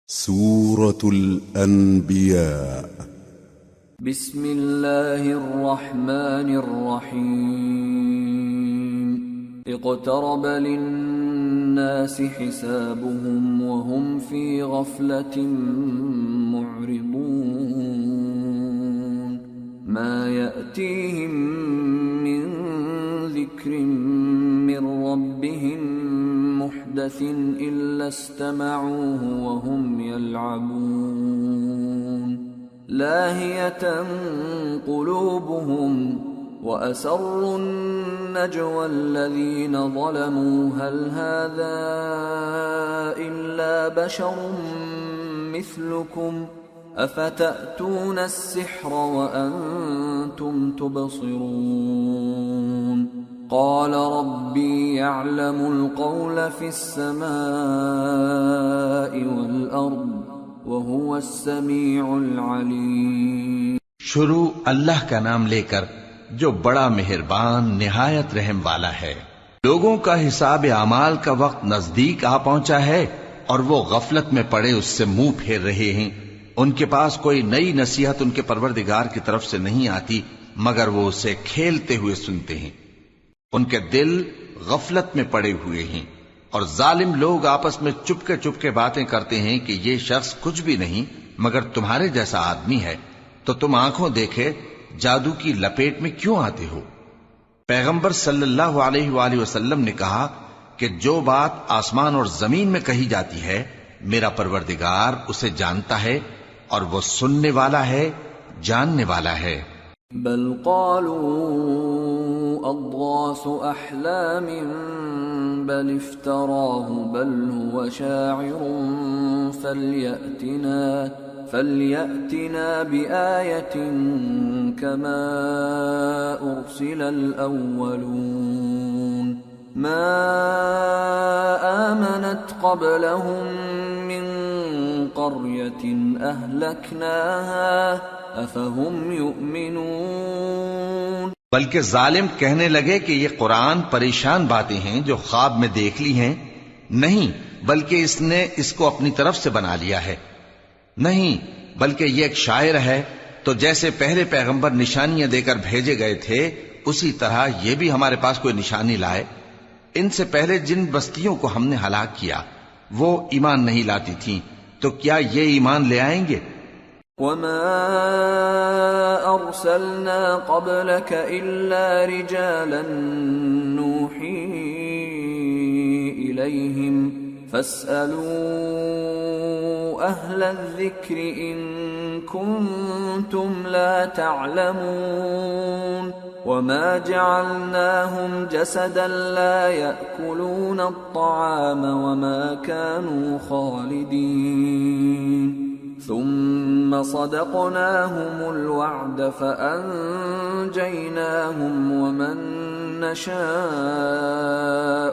سورة الأنبياء. بسم الله الرحمن الرحيم. اقترب للناس حسابهم وهم في غفلة معرضون. ما يأتيهم من ذكر من ربهم محدث إلا استمعوه وهم يلعبون. لاهية قلوبهم وأسروا النجوى الذين ظلموا هل هذا إلا بشر مثلكم أفتأتون السحر وأنتم تبصرون. قال ربي يعلم القول في السماء والأرض وهو السميع العليم. شروع اللہ کا نام لے کر جو بڑا مہربان نہایت رحم والا ہے. لوگوں کا حساب اعمال کا وقت نزدیک آ پہنچا ہے اور وہ غفلت میں پڑے اس سے منہ پھیر رہے ہیں. ان کے پاس کوئی نئی نصیحت ان کے پروردگار کی طرف سے نہیں آتی مگر وہ اسے کھیلتے ہوئے سنتے ہیں. ان کے دل غفلت میں پڑے ہوئے ہیں اور ظالم لوگ آپس میں چپکے باتیں کرتے ہیں کہ یہ شخص کچھ بھی نہیں مگر تمہارے جیسا آدمی ہے تو تم آنکھوں دیکھے جادو کی لپیٹ میں کیوں آتے ہو. پیغمبر صلی اللہ علیہ وآلہ وسلم نے کہا کہ جو بات آسمان اور زمین میں کہی جاتی ہے میرا پروردگار اسے جانتا ہے اور وہ سننے والا ہے جاننے والا ہے. بل قالوا اضغاث احلام بل افتراه بل هو شاعر فليأتنا بآية كما أرسل الأولون. ما آمنت قبلهم من قرية أهلكناها أفهم يؤمنون. بلکہ ظالم کہنے لگے کہ یہ قرآن پریشان باتیں ہیں جو خواب میں دیکھ لی ہیں. نہیں بلکہ اس نے اس کو اپنی طرف سے بنا لیا ہے. نہیں بلکہ یہ ایک شاعر ہے. تو جیسے پہلے پیغمبر نشانیاں دے کر بھیجے گئے تھے اسی طرح یہ بھی ہمارے پاس کوئی نشانی لائے. ان سے پہلے جن بستیوں کو ہم نے ہلاک کیا وہ ایمان نہیں لاتی تھیں تو کیا یہ ایمان لے آئیں گے؟ وما أرسلنا قبلك إلا رجالا نوحي إليهم فاسألوا أهل الذكر إن كنتم لا تعلمون. وما جعلناهم جسدا لا يأكلون الطعام وما كانوا خالدين ثم صدقناهم الوعد فأنجيناهم ومن نشاء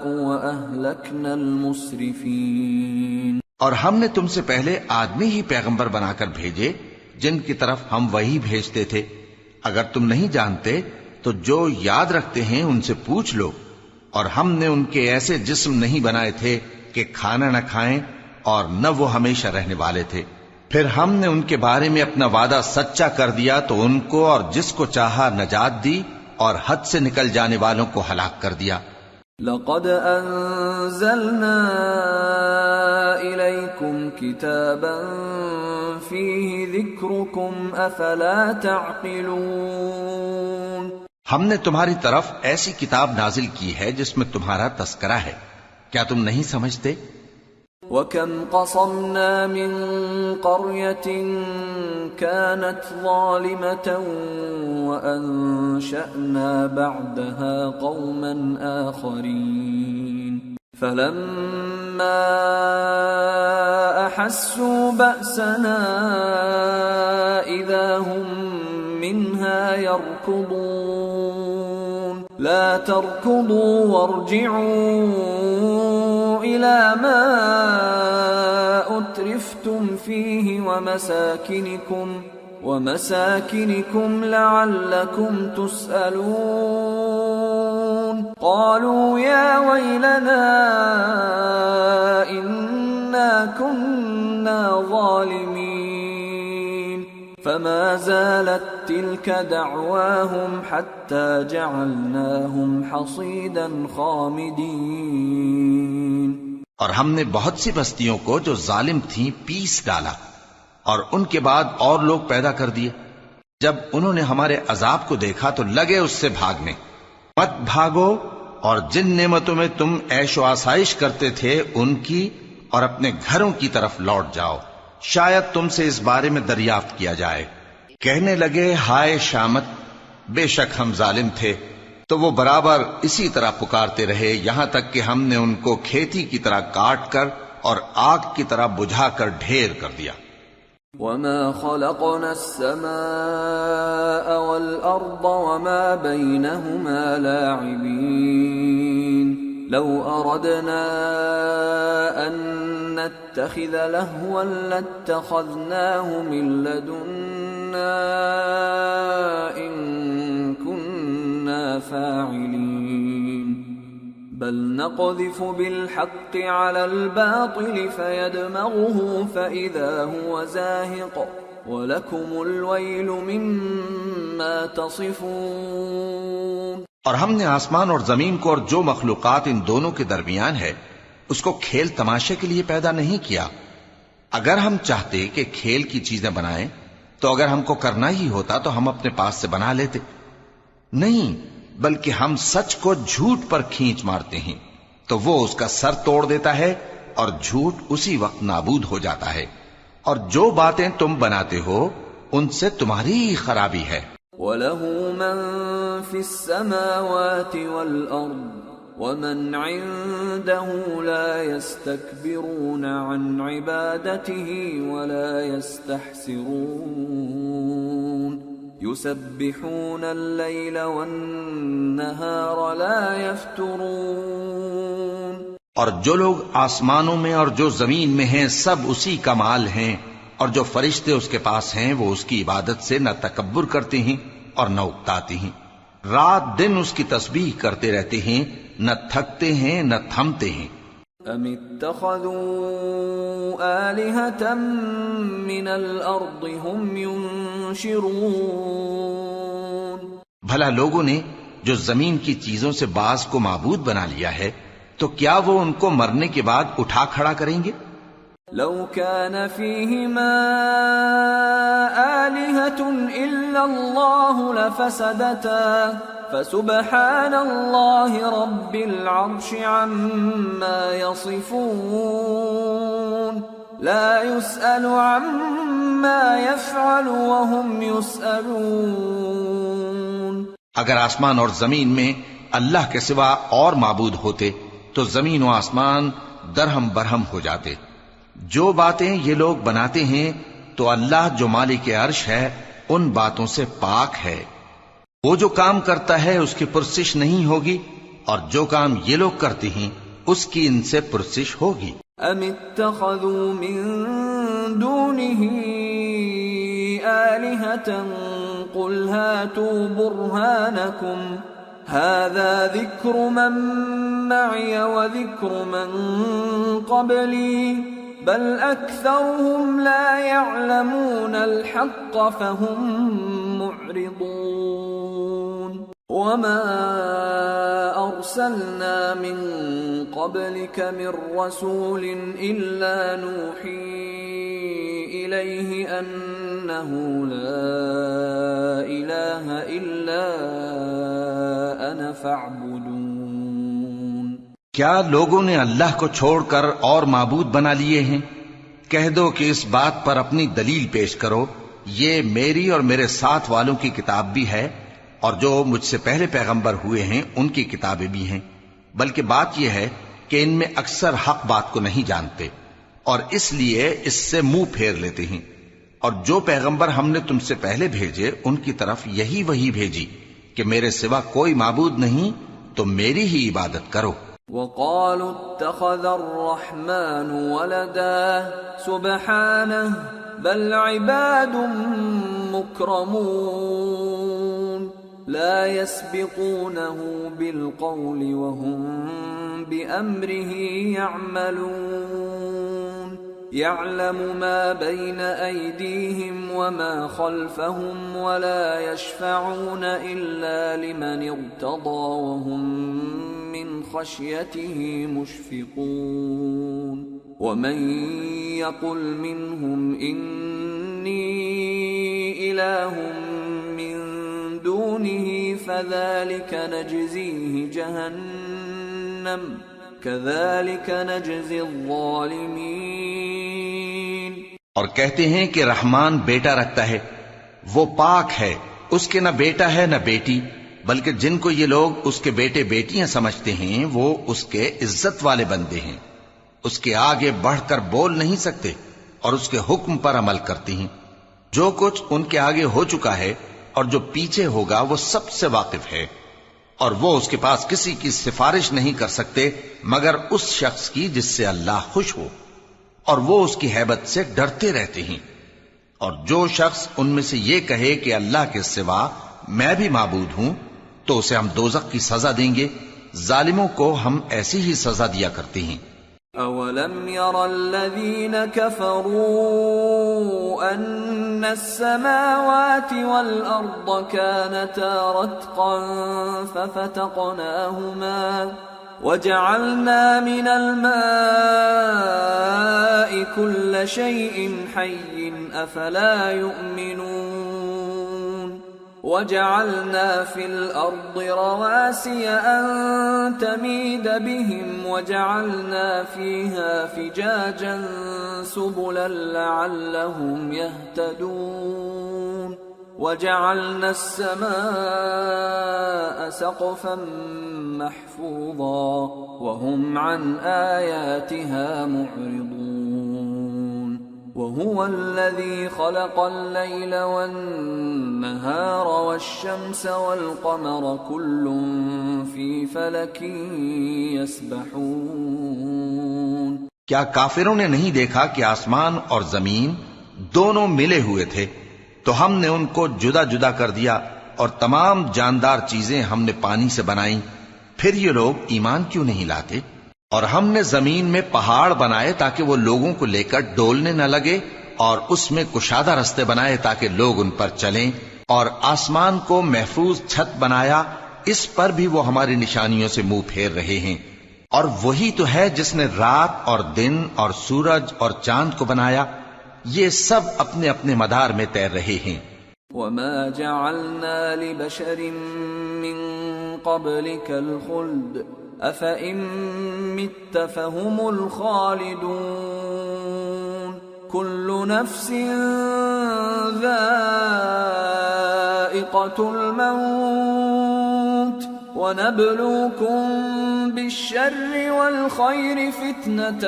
وأهلكنا المسرفين. اور ہم نے تم سے پہلے آدمی ہی پیغمبر بنا کر بھیجے جن کی طرف ہم وہی بھیجتے تھے. اگر تم نہیں جانتے تو جو یاد رکھتے ہیں ان سے پوچھ لو. اور ہم نے ان کے ایسے جسم نہیں بنائے تھے کہ کھانا نہ کھائیں اور نہ وہ ہمیشہ رہنے والے تھے. پھر ہم نے ان کے بارے میں اپنا وعدہ سچا کر دیا تو ان کو اور جس کو چاہا نجات دی اور حد سے نکل جانے والوں کو ہلاک کر دیا. لقد انزلنا الیکم کتابا فیہ ذکرکم افلا تعقلون. ہم نے تمہاری طرف ایسی کتاب نازل کی ہے جس میں تمہارا تذکرہ ہے. کیا تم نہیں سمجھتے؟ وَكَمْ قَصَمْنَا مِنْ قَرْيَةٍ كَانَتْ ظَالِمَةً وَأَنشَأْنَا بَعْدَهَا قَوْمًا آخَرِينَ فَلَمَّا أَحَسُّوا بَأْسَنَا إِذَا هُمْ مِنْهَا يَرْكُضُونَ. لَا تَرْكُضُوا وَارْجِعُوا إِلَى مَا أُتْرِفْتُمْ فِيهِ وَمَسَاكِنِكُمْ لَعَلَّكُمْ تُسْأَلُونَ. قَالُوا يَا وَيْلَنَا إِنَّا إنا كنا ظالمين فما زالت تلك دعواهم حتى جعلناهم حصيدا خامدين. اور ہم نے بہت سی بستیوں کو جو ظالم تھیں پیس ڈالا، اور ان کے بعد اور لوگ پیدا کر دیے. جب انہوں نے ہمارے عذاب کو دیکھا تو لگے اس سے بھاگنے. مت بھاگو، اور جن نعمتوں میں تم عیش و آسائش کرتے تھے ان کی اور اپنے گھروں کی طرف لوٹ جاؤ، شاید تم سے اس بارے میں دریافت کیا جائے. کہنے لگے ہائے شامت، بے شک ہم ظالم تھے. تو وہ برابر اسی طرح پکارتے رہے یہاں تک کہ ہم نے ان کو کھیتی کی طرح کاٹ کر اور آگ کی طرح بجھا کر ڈھیر کر دیا. وما خلقنا السماء والأرض وما بينهما لاعبين لو أردنا أن نتخذ لهوا لاتخذناه من لدنا إن كنا فاعلين بل نقذف بالحق على الباطل فيدمغه فإذا هو زاهق وَلَكُمُ الْوَيْلُ مِمَّا تَصِفُونَ. اور ہم نے آسمان اور زمین کو اور جو مخلوقات ان دونوں کے درمیان ہے اس کو کھیل تماشے کے لیے پیدا نہیں کیا. اگر ہم چاہتے کہ کھیل کی چیزیں بنائیں تو اگر ہم کو کرنا ہی ہوتا تو ہم اپنے پاس سے بنا لیتے. نہیں، بلکہ ہم سچ کو جھوٹ پر کھینچ مارتے ہیں تو وہ اس کا سر توڑ دیتا ہے اور جھوٹ اسی وقت نابود ہو جاتا ہے. اور جو باتیں تم بناتے ہو ان سے تمہاری ہی خرابی ہے. وَلَهُ مَن فِي السَّمَاوَاتِ وَالْأَرْضِ وَمَنْ عِندَهُ لَا يَسْتَكْبِرُونَ عَنْ عِبَادَتِهِ وَلَا يَسْتَحْسِرُونَ يُسَبِّحُونَ اللَّيْلَ وَالنَّهَارَ لَا يَفْتُرُونَ. اور جو لوگ آسمانوں میں اور جو زمین میں ہیں سب اسی کا مال ہیں، اور جو فرشتے اس کے پاس ہیں وہ اس کی عبادت سے نہ تکبر کرتے ہیں اور نہ اکتاتے ہیں. رات دن اس کی تسبیح کرتے رہتے ہیں، نہ تھکتے ہیں نہ تھمتے ہیں. ام اتخذوا آلهة من الارض هم ينشرون. بھلا لوگوں نے جو زمین کی چیزوں سے بعض کو معبود بنا لیا ہے تو کیا وہ ان کو مرنے کے بعد اٹھا کھڑا کریں گے؟ لو كان فيهما آلهة إلا الله لفسدتا فسبحان الله رب العرش عما يصفون لا يسأل عما يفعل وهم يسألون. اگر آسمان اور زمین میں اللہ کے سوا اور معبود ہوتے تو زمین و آسمان درہم برہم ہو جاتے. جو باتیں یہ لوگ بناتے ہیں تو اللہ جو مالک عرش ہے ان باتوں سے پاک ہے. وہ جو کام کرتا ہے اس کی پرسش نہیں ہوگی، اور جو کام یہ لوگ کرتے ہیں اس کی ان سے پرسش ہوگی. ام اتخذوا من دونه آلهة قل هاتوا برهانكم هذا ذكر من معي وذكر من قبلي بل أكثرهم لا يعلمون الحق فهم معرضون. وما أرسلنا من قبلك من رسول إلا نوحي إليه أنه لا إله إلا أنا فاعبدون. کیا لوگوں نے اللہ کو چھوڑ کر اور معبود بنا لیے ہیں؟ کہہ دو کہ اس بات پر اپنی دلیل پیش کرو. یہ میری اور میرے ساتھ والوں کی کتاب بھی ہے، اور جو مجھ سے پہلے پیغمبر ہوئے ہیں ان کی کتابیں بھی ہیں. بلکہ بات یہ ہے کہ ان میں اکثر حق بات کو نہیں جانتے، اور اس لیے اس سے منہ پھیر لیتے ہیں. اور جو پیغمبر ہم نے تم سے پہلے بھیجے ان کی طرف یہی وحی بھیجی کہ میرے سوا کوئی معبود نہیں تو میری ہی عبادت کرو. وقالوا اتخذ الرحمن ولدا سبحانه بل عباد مكرمون لا يسبقونه بالقول وهم بأمره يعملون. يعلم ما بين أيديهم وما خلفهم ولا يشفعون إلا لمن ارتضى وهم من خشيته مشفقون ومن يقل منهم إني إله من دونه فذلك نجزيه جهنم كذلك نجزي الظالمين۔ اور کہتے ہیں کہ رحمان بیٹا رکھتا ہے، وہ پاک ہے، اس کے نہ بیٹا ہے نہ بیٹی، بلکہ جن کو یہ لوگ اس کے بیٹے بیٹیاں سمجھتے ہیں وہ اس کے عزت والے بندے ہیں، اس کے آگے بڑھ کر بول نہیں سکتے اور اس کے حکم پر عمل کرتے ہیں۔ جو کچھ ان کے آگے ہو چکا ہے اور جو پیچھے ہوگا وہ سب سے واقف ہے، اور وہ اس کے پاس کسی کی سفارش نہیں کر سکتے مگر اس شخص کی جس سے اللہ خوش ہو، اور وہ اس کی ہیبت سے ڈرتے رہتے ہیں۔ اور جو شخص ان میں سے یہ کہے کہ اللہ کے سوا میں بھی معبود ہوں تو اسے ہم دوزخ کی سزا دیں گے، ظالموں کو ہم ایسی ہی سزا دیا کرتے ہیں۔ أَوَلَمْ يَرَ الَّذِينَ كَفَرُوا أَنَّ السَّمَاوَاتِ وَالْأَرْضَ كَانَتَا رَتْقًا فَفَتَقْنَاهُمَا وَجَعَلْنَا مِنَ الْمَاءِ كُلَّ شَيْءٍ حَيٍّ أَفَلَا يُؤْمِنُونَ وَجَعَلْنَا فِي الْأَرْضِ رَوَاسِيَ أَن تَمِيدَ بِهِمْ وَجَعَلْنَا فِيهَا فِجَاجًا سُبُلًا لَعَلَّهُمْ يَهْتَدُونَ وَجَعَلْنَا السَّمَاءَ سَقْفًا مَحْفُوظًا وَهُمْ عَنْ آيَاتِهَا مُعْرِضُونَ وَهُوَ الَّذِي خَلَقَ اللَّيْلَ وَالنَّهَارَ وَالشَّمْسَ وَالْقَمَرَ كُلٌّ فِي فَلَكٍ يَسْبَحُونَ۔ کیا کافروں نے نہیں دیکھا کہ آسمان اور زمین دونوں ملے ہوئے تھے تو ہم نے ان کو جدا جدا کر دیا، اور تمام جاندار چیزیں ہم نے پانی سے بنائیں، پھر یہ لوگ ایمان کیوں نہیں لاتے؟ اور ہم نے زمین میں پہاڑ بنائے تاکہ وہ لوگوں کو لے کر ڈولنے نہ لگے، اور اس میں کشادہ رستے بنائے تاکہ لوگ ان پر چلیں، اور آسمان کو محفوظ چھت بنایا، اس پر بھی وہ ہماری نشانیوں سے منہ پھیر رہے ہیں۔ اور وہی تو ہے جس نے رات اور دن اور سورج اور چاند کو بنایا، یہ سب اپنے اپنے مدار میں تیر رہے ہیں۔ وَمَا جَعَلْنَا لِبَشَرٍ مِّن قَبْلِكَ الْخُلْدَ أَفَإِن مِّتَّ فَهُمُ الْخَالِدُونَ كُلُّ نَفْسٍ ذَائِقَةُ الْمَوْتِ وَنَبْلُوكُم بِالشَّرِّ وَالْخَيْرِ فِتْنَةً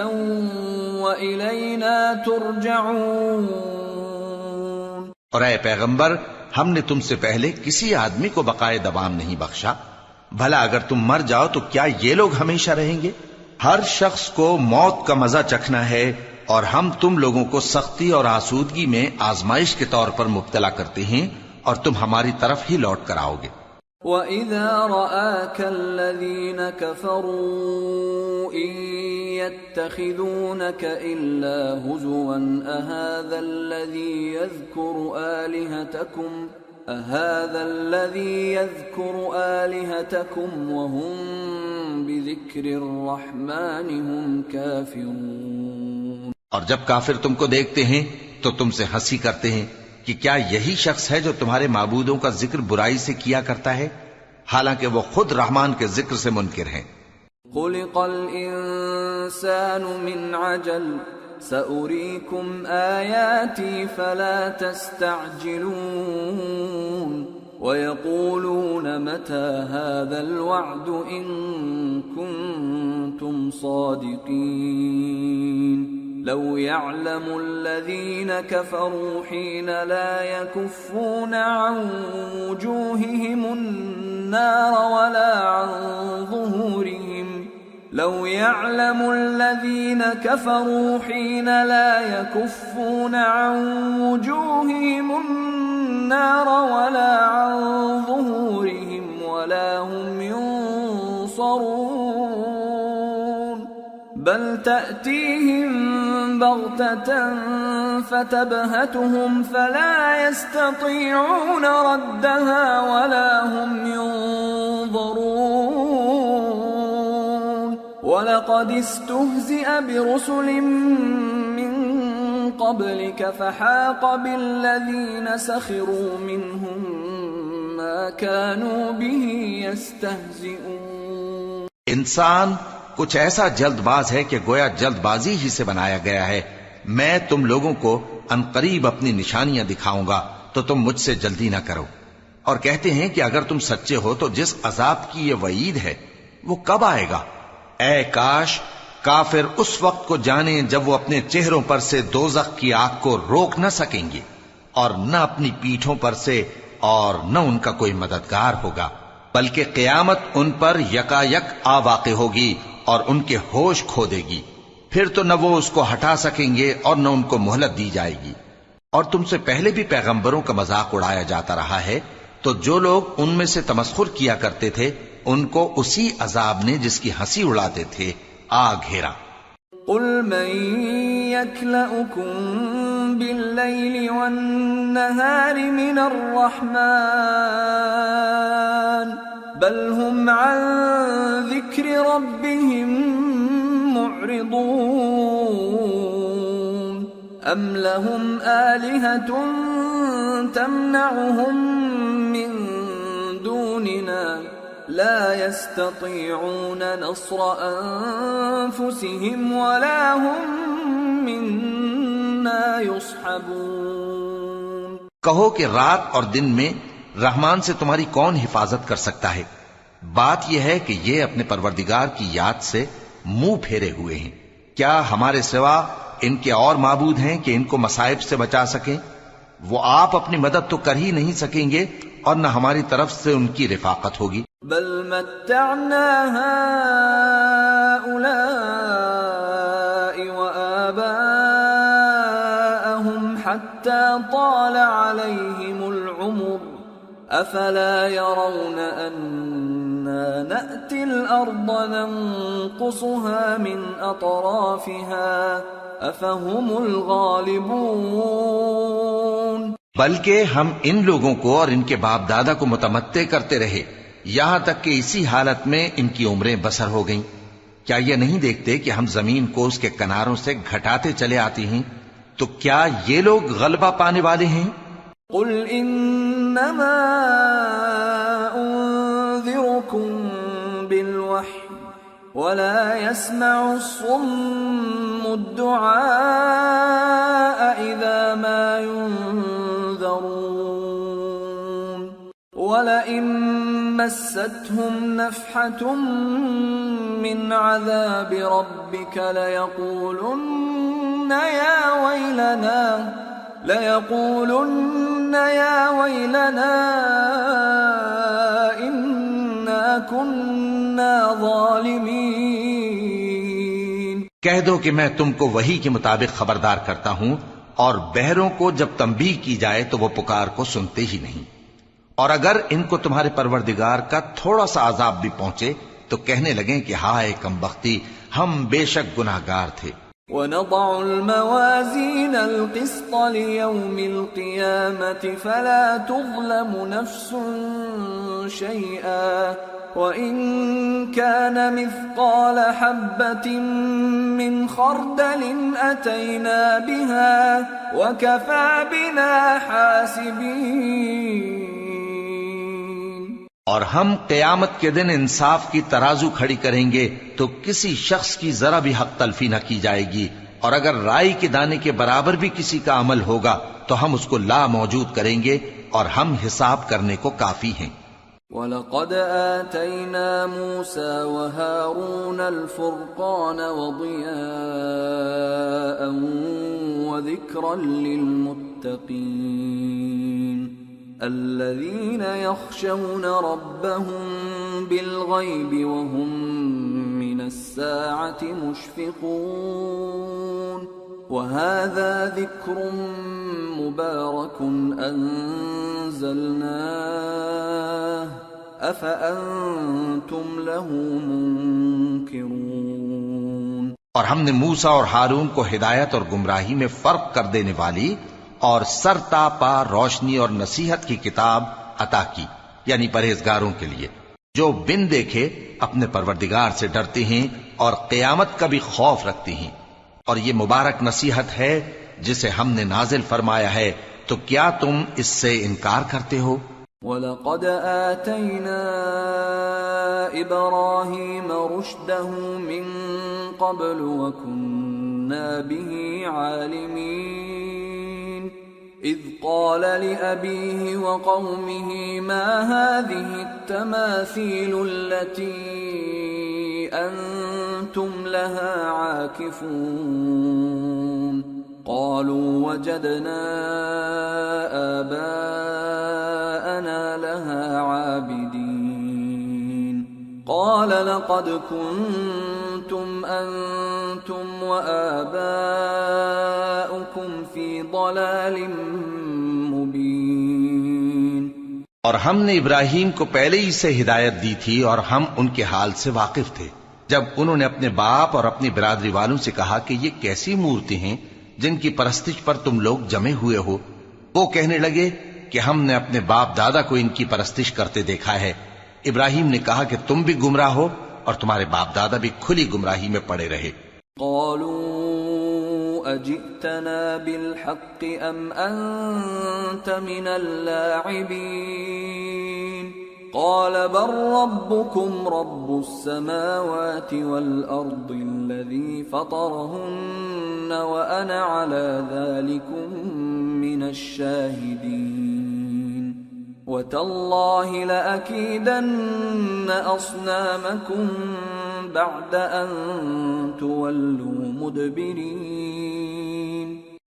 وَإِلَيْنَا تُرْجَعُونَ۔ اور اے پیغمبر، ہم نے تم سے پہلے کسی آدمی کو بقائے دوام نہیں بخشا، بھلا اگر تم مر جاؤ تو کیا یہ لوگ ہمیشہ رہیں گے؟ ہر شخص کو موت کا مزہ چکھنا ہے، اور ہم تم لوگوں کو سختی اور آسودگی میں آزمائش کے طور پر مبتلا کرتے ہیں، اور تم ہماری طرف ہی لوٹ کر آؤ گے۔ وَإِذَا رَآكَ الَّذِينَ كَفَرُوا إِن يَتَّخِذُونَكَ إِلَّا هُزُوًا أَهَذَا الَّذِي يَذْكُرُ آلِهَتَكُمْ وَهُمْ بِذِكْرِ الرَّحْمَنِ هُمْ كَافِرُونَ۔ اور جب کافر تم کو دیکھتے ہیں تو تم سے ہنسی کرتے ہیں کہ کیا یہی شخص ہے جو تمہارے معبودوں کا ذکر برائی سے کیا کرتا ہے، حالانکہ وہ خود رحمان کے ذکر سے منکر ہیں۔ خُلِقَ الْإِنسَانُ مِنْ عَجَلٍ سَأُرِيكُمْ آيَاتِي فَلَا تَسْتَعْجِلُونَ وَيَقُولُونَ مَتَى هَذَا الْوَعْدُ إِن كُنتُمْ صَادِقِينَ لَوْ يَعْلَمُ الَّذِينَ كَفَرُوا حِينَ لَا يَكُفُّونَ عَن وُجُوهِهِمُ النَّارَ وَلَا عَن ظُهُورِهِمْ لَوْ يَعْلَمُ الَّذِينَ كَفَرُوا حِينَ لَا يَكُفُّونَ عَن وُجُوهِهِمُ النَّارَ وَلَا عَن ظُهُورِهِمْ وَلَا هُمْ يُنصَرُونَ بَلْ تَأْتِيهِم بغتة فتبهتهم فلا يستطيعون ردها ولا هم ينظرون وَلَقَدِ اسْتُهْزِئَ بِرُسُلٍ مِّن قَبْلِكَ فَحَاقَ بِالَّذِينَ سَخِرُوا مِنْهُم مَّا كَانُوا بِهِ يَسْتَهْزِئُونَ۔ انسان کچھ ایسا جلد باز ہے کہ گویا جلد بازی ہی سے بنایا گیا ہے۔ میں تم لوگوں کو عنقریب اپنی نشانیاں دکھاؤں گا تو تم مجھ سے جلدی نہ کرو، اور کہتے ہیں کہ اگر تم سچے ہو تو جس عذاب کی یہ وعید ہے وہ کب آئے گا؟ اے کاش کافر اس وقت کو جانیں جب وہ اپنے چہروں پر سے دوزخ کی آگ کو روک نہ سکیں گے، اور نہ اپنی پیٹھوں پر سے اور نہ ان کا کوئی مددگار ہوگا، بلکہ قیامت ان پر یکا یک آ واقع ہوگی اور ان کے ہوش کھو دے گی، پھر تو نہ وہ اس کو ہٹا سکیں گے اور نہ ان کو مہلت دی جائے گی۔ اور تم سے پہلے بھی پیغمبروں کا مذاق اڑایا جاتا رہا ہے، تو جو لوگ ان میں سے تمسخر کیا کرتے تھے ان کو اسی عذاب نے جس کی ہنسی اڑاتے تھے آ گھیرا۔ قل من يكلؤكم بالليل والنهار من الرحمن بل هم عن ذكر ربهم معرضون ام لهم آلهة تمنعهم من دوننا لا يستطيعون نصر أنفسهم ولا هم منا يصحبون۔ کہو کہ رات اور دن میں رحمان سے تمہاری کون حفاظت کر سکتا ہے؟ بات یہ ہے کہ یہ اپنے پروردگار کی یاد سے منہ پھیرے ہوئے ہیں۔ کیا ہمارے سوا ان کے اور معبود ہیں کہ ان کو مصائب سے بچا سکیں؟ وہ آپ اپنی مدد تو کر ہی نہیں سکیں گے اور نہ ہماری طرف سے ان کی رفاقت ہوگی۔ بل متعنا هؤلاء وآباءهم حتى طال عليهم العمر أفلا يرون أنا نأتي الأرض ننقصها من أطرافها أفهم الغالبون۔ بلکہ ہم ان لوگوں کو اور ان کے باپ دادا کو متمتع کرتے رہے یہاں تک کہ اسی حالت میں ان کی عمریں بسر ہو گئیں۔ کیا یہ نہیں دیکھتے کہ ہم زمین کو اس کے کناروں سے گھٹاتے چلے آتے ہیں؟ تو کیا یہ لوگ غلبہ پانے والے ہیں؟ قل انما انذركم بالوحی ولا يسمع الصم الدعاء اذا ما ينذرون ولئن مستهم نفحة من عذاب ربك ليقولن يا ويلنا إنا كنا ظالمين۔ کہہ دو کہ میں تم کو وحی کے مطابق خبردار کرتا ہوں، اور بہروں کو جب تنبیہ کی جائے تو وہ پکار کو سنتے ہی نہیں، اور اگر ان کو تمہارے پروردگار کا تھوڑا سا عذاب بھی پہنچے تو کہنے لگیں کہ ہائے کمبختی، ہم بے شک گناہگار تھے۔ وَنَضَعُ الْمَوَازِينَ الْقِسْطَ لِيَوْمِ الْقِيَامَةِ فَلَا تُظْلَمُ نَفْسٌ شَيْئًا وَإِن كَانَ مِثْقَالَ حَبَّةٍ مِّنْ خَرْدَلٍ أَتَيْنَا بِهَا وَكَفَى بِنَا حَاسِبِينَ۔ اور ہم قیامت کے دن انصاف کی ترازو کھڑی کریں گے تو کسی شخص کی ذرا بھی حق تلفی نہ کی جائے گی، اور اگر رائی کے دانے کے برابر بھی کسی کا عمل ہوگا تو ہم اس کو لا موجود کریں گے، اور ہم حساب کرنے کو کافی ہیں۔ وَلَقَدْ آتَيْنَا مُوسَى وَهَارُونَ الْفُرْقَانَ وَضِيَاءً وَذِكْرًا لِّلْمُتَّقِينَ الذين يخشون ربهم بالغيب وهم من الساعة مشفقون وهذا ذكر مبارك أنزلناه أفأنتم له منكرون۔ اور ہم نے موسیٰ اور ہارون کو ہدایت اور گمراہی میں فرق کر دینے والی اور سر تا پا روشنی اور نصیحت کی کتاب عطا کی، یعنی پرہیزگاروں کے لیے جو بن دیکھے اپنے پروردگار سے ڈرتے ہیں اور قیامت کا بھی خوف رکھتے ہیں۔ اور یہ مبارک نصیحت ہے جسے ہم نے نازل فرمایا ہے، تو کیا تم اس سے انکار کرتے ہو؟ وَلَقَدْ آتَيْنَا إِبْرَاهِيمَ رُشْدَهُ مِنْ قَبْلُ وَكُنَّا بِهِ عَالِمِينَ إِذْ قَالَ لِأَبِيهِ وَقَوْمِهِ مَا هَذِهِ التَّمَاثِيلُ الَّتِي أَنْتُمْ لَهَا عَاكِفُونَ قالوا وجدنا آباءنا لها عابدين قال لقد كنتم أنتم وآباؤكم في ضلال مبين۔ اور ہم نے ابراہیم کو پہلے ہی سے ہدایت دی تھی اور ہم ان کے حال سے واقف تھے جب انہوں نے اپنے باپ اور اپنی برادری والوں سے کہا کہ یہ کیسی مورتی ہیں جن کی پرستش پر تم لوگ جمے ہوئے ہو۔ وہ کہنے لگے کہ ہم نے اپنے باپ دادا کو ان کی پرستش کرتے دیکھا ہے۔ ابراہیم نے کہا کہ تم بھی گمراہ ہو اور تمہارے باپ دادا بھی کھلی گمراہی میں پڑے رہے۔ قالوا اجئتنا بالحق ام انت من اللاعبین قال بل ربكم رب السماوات والأرض الذي فطرهن وأنا على ذلكم من الشاهدين وتالله لأكيدن أصنامكم بعد أن تولوا مدبرين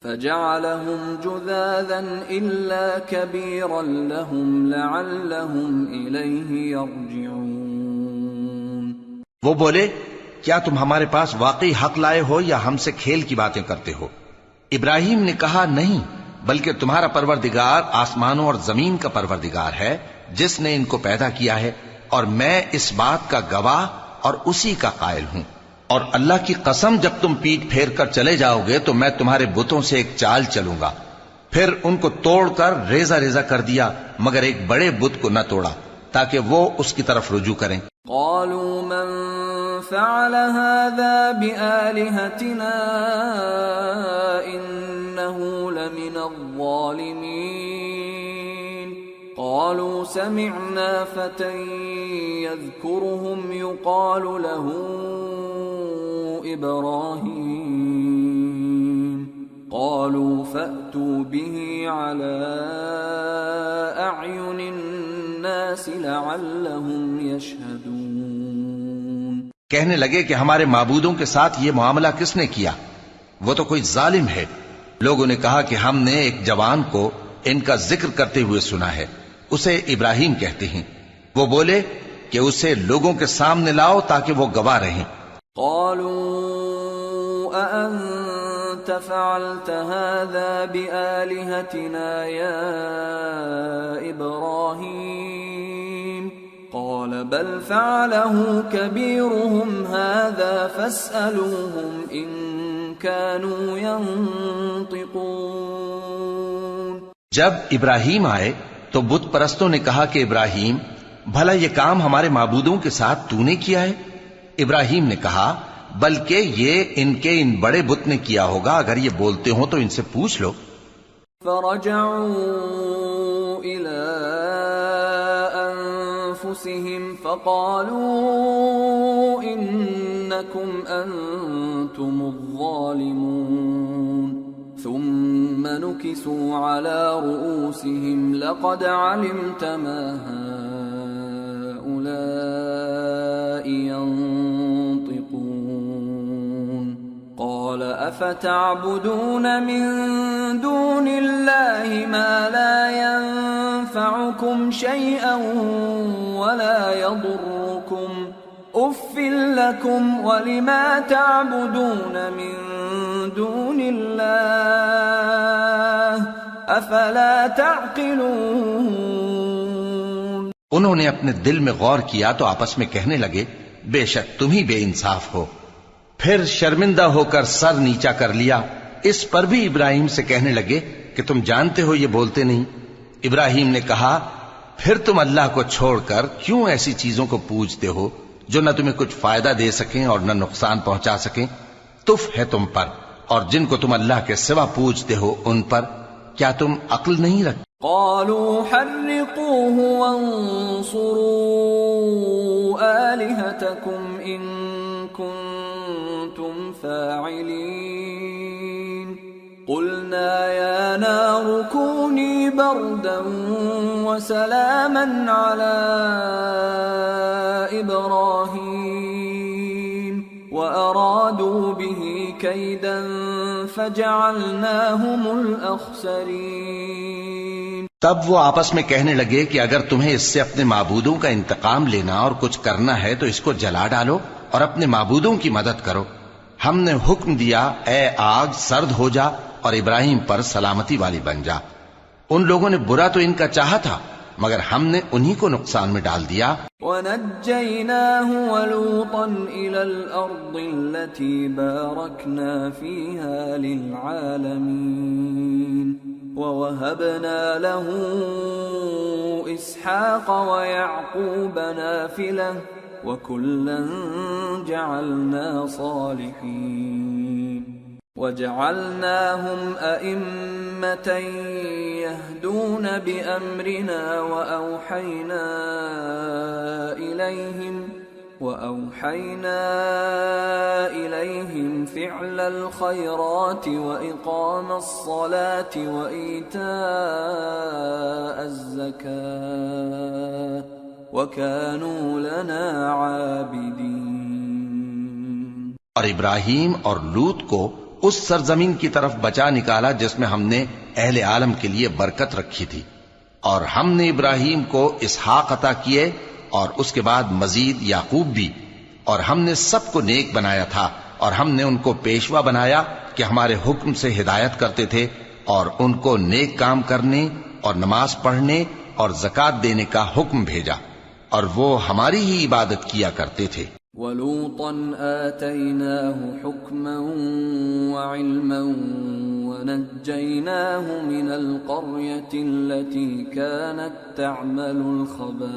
فجعلهم جذاذا إلا كبيرا لهم لعلهم إليه يرجعون۔ وہ بولے کیا تم ہمارے پاس واقعی حق لائے ہو یا ہم سے کھیل کی باتیں کرتے ہو؟ ابراہیم نے کہا نہیں، بلکہ تمہارا پروردگار آسمانوں اور زمین کا پروردگار ہے جس نے ان کو پیدا کیا ہے، اور میں اس بات کا گواہ اور اسی کا قائل ہوں۔ اور اللہ کی قسم جب تم پیٹ پھیر کر چلے جاؤ گے تو میں تمہارے بتوں سے ایک چال چلوں گا۔ پھر ان کو توڑ کر ریزہ ریزہ کر دیا مگر ایک بڑے بت کو نہ توڑا تاکہ وہ اس کی طرف رجوع کریں۔ قالوا من فعل هذا بآلهتنا إنه لمن الظالمين قالوا سمعنا فتى يذكرهم يقال له إبراهيم قالوا فأتوا به على أعين الناس لعلهم يشهدون۔ کہنے لگے کہ ہمارے معبودوں کے ساتھ یہ معاملہ کس نے کیا؟ وہ تو کوئی ظالم ہے۔ لوگوں نے کہا کہ ہم نے ایک جوان کو ان کا ذکر کرتے ہوئے سنا ہے، اسے ابراہیم کہتے ہیں۔ وہ بولے کہ اسے لوگوں کے سامنے لاؤ تاکہ وہ گواہ رہیں۔ قالوا أأنت فعلت هذا بآلهتنا يا إبراهيم قال بل فعله كبيرهم هذا فاسألوهم إن كانوا ينطقون۔ جب ابراہیم آئے تو بت پرستوں نے کہا کہ ابراہیم بھلا یہ کام ہمارے معبودوں کے ساتھ تو نے کیا ہے؟ ابراہیم نے کہا بلکہ یہ ان کے ان بڑے بت نے کیا ہوگا، اگر یہ بولتے ہوں تو ان سے پوچھ لو۔ فرجعوا إلى أنفسهم فقالوا إنكم أنتم الظالمون ثم نكسوا على رؤوسهم لقد علمت ما هؤلاء ينطقون قال أفتعبدون من دون الله ما لا ينفعكم شيئا ولا يضركم أف لكم ولما تعبدون من دون الله أفلا تعقلون۔ انہوں نے اپنے دل میں غور کیا تو آپس میں کہنے لگے بے شک تم ہی بے انصاف ہو۔ پھر شرمندہ ہو کر سر نیچا کر لیا۔ اس پر بھی ابراہیم سے کہنے لگے کہ تم جانتے ہو یہ بولتے نہیں۔ ابراہیم نے کہا پھر تم اللہ کو چھوڑ کر کیوں ایسی چیزوں کو پوجتے ہو جو نہ تمہیں کچھ فائدہ دے سکیں اور نہ نقصان پہنچا سکیں؟ تف ہے تم پر اور جن کو تم اللہ کے سوا پوجتے ہو ان پر، کیا تم عقل نہیں رکھتے؟ قالوا حرقوه وانصروا آلهتكم إن كنتم فاعلين قلنا يا نار كوني بردا وسلاما على إبراهيم وأرادوا به كيدا فجعلناهم الأخسرين۔ تب وہ آپس میں کہنے لگے کہ اگر تمہیں اس سے اپنے معبودوں کا انتقام لینا اور کچھ کرنا ہے تو اس کو جلا ڈالو اور اپنے معبودوں کی مدد کرو۔ ہم نے حکم دیا اے آگ سرد ہو جا اور ابراہیم پر سلامتی والی بن جا۔ ان لوگوں نے برا تو ان کا چاہا تھا مگر ہم نے انہی کو نقصان میں ڈال دیا۔ وَنَجَّيْنَاهُ وَلُوطًا إِلَى الْأَرْضِ الَّتِي بَارَكْنَا فِيهَا لِلْعَالَمِينَ وَوَهَبْنَا لَهُ إِسْحَاقَ وَيَعْقُوبَ نَافِلَةً وَكُلًّا جَعَلْنَا صَالِحِينَ وَجَعَلْنَاهُمْ أَئِمَّةً يَهْدُونَ بِأَمْرِنَا وَأَوْحَيْنَا إِلَيْهِمْ فِعْلَ الْخَيْرَاتِ وَإِقَامَ الصَّلَاةِ وَإِيتَاءَ الزَّكَاةِ وَكَانُوا لَنَا عَابِدِينَ۔ اور ابراہیم اور لوط کو اس سرزمین کی طرف بچا نکالا جس میں ہم نے اہل عالم کے لیے برکت رکھی تھی، اور ہم نے ابراہیم کو اسحاق عطا کیے اور اس کے بعد مزید یعقوب بھی، اور ہم نے سب کو نیک بنایا تھا، اور ہم نے ان کو پیشوا بنایا کہ ہمارے حکم سے ہدایت کرتے تھے، اور ان کو نیک کام کرنے اور نماز پڑھنے اور زکوٰۃ دینے کا حکم بھیجا، اور وہ ہماری ہی عبادت کیا کرتے تھے۔ وَلُوطًا آتَيْنَاهُ حُكْمًا وَعِلْمًا وَنَجَّيْنَاهُ مِنَ الْقَرْيَةِ الَّتِي كَانَتْ تَعْمَلُ الْخَبَائِثَ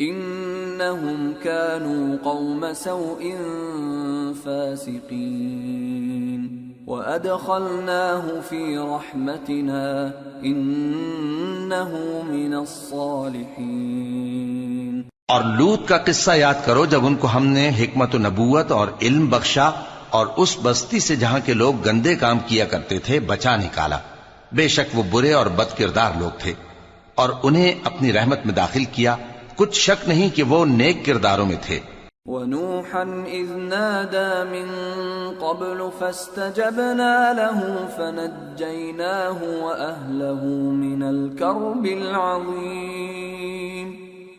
إِنَّهُمْ كَانُوا قَوْمَ سَوْءٍ فَاسِقِينَ وَأَدْخَلْنَاهُ فِي رَحْمَتِنَا إِنَّهُ مِنَ الصَّالِحِينَ۔ اور لوط کا قصہ یاد کرو جب ان کو ہم نے حکمت و نبوت اور علم بخشا اور اس بستی سے جہاں کے لوگ گندے کام کیا کرتے تھے بچا نکالا۔ بے شک وہ برے اور بد کردار لوگ تھے، اور انہیں اپنی رحمت میں داخل کیا، کچھ شک نہیں کہ وہ نیک کرداروں میں تھے۔ وَنُوحًا إِذْ نَادَى مِن قَبْلُ فَاسْتَجَبْنَا لَهُ فَنَجَّيْنَاهُ وَأَهْلَهُ مِنَ الْكَرْبِ الْعَظِيمِ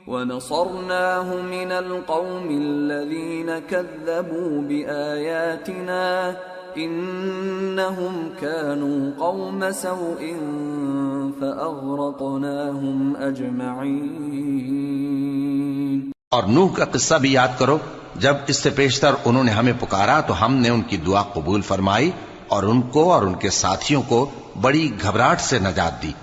وَنَصَرْنَاهُ مِنَ الْقَوْمِ الَّذِينَ كَذَّبُوا بِآيَاتِنَا إِنَّهُمْ كَانُوا قَوْمَ سَوْءٍ فَأَغْرَقْنَاهُمْ أَجْمَعِينَ۔ اور نوح کا قصہ بھی یاد کرو جب اس سے پیشتر انہوں نے ہمیں پکارا تو ہم نے ان کی دعا قبول فرمائی اور ان کو اور ان کے ساتھیوں کو بڑی گھبراہٹ سے نجات دی،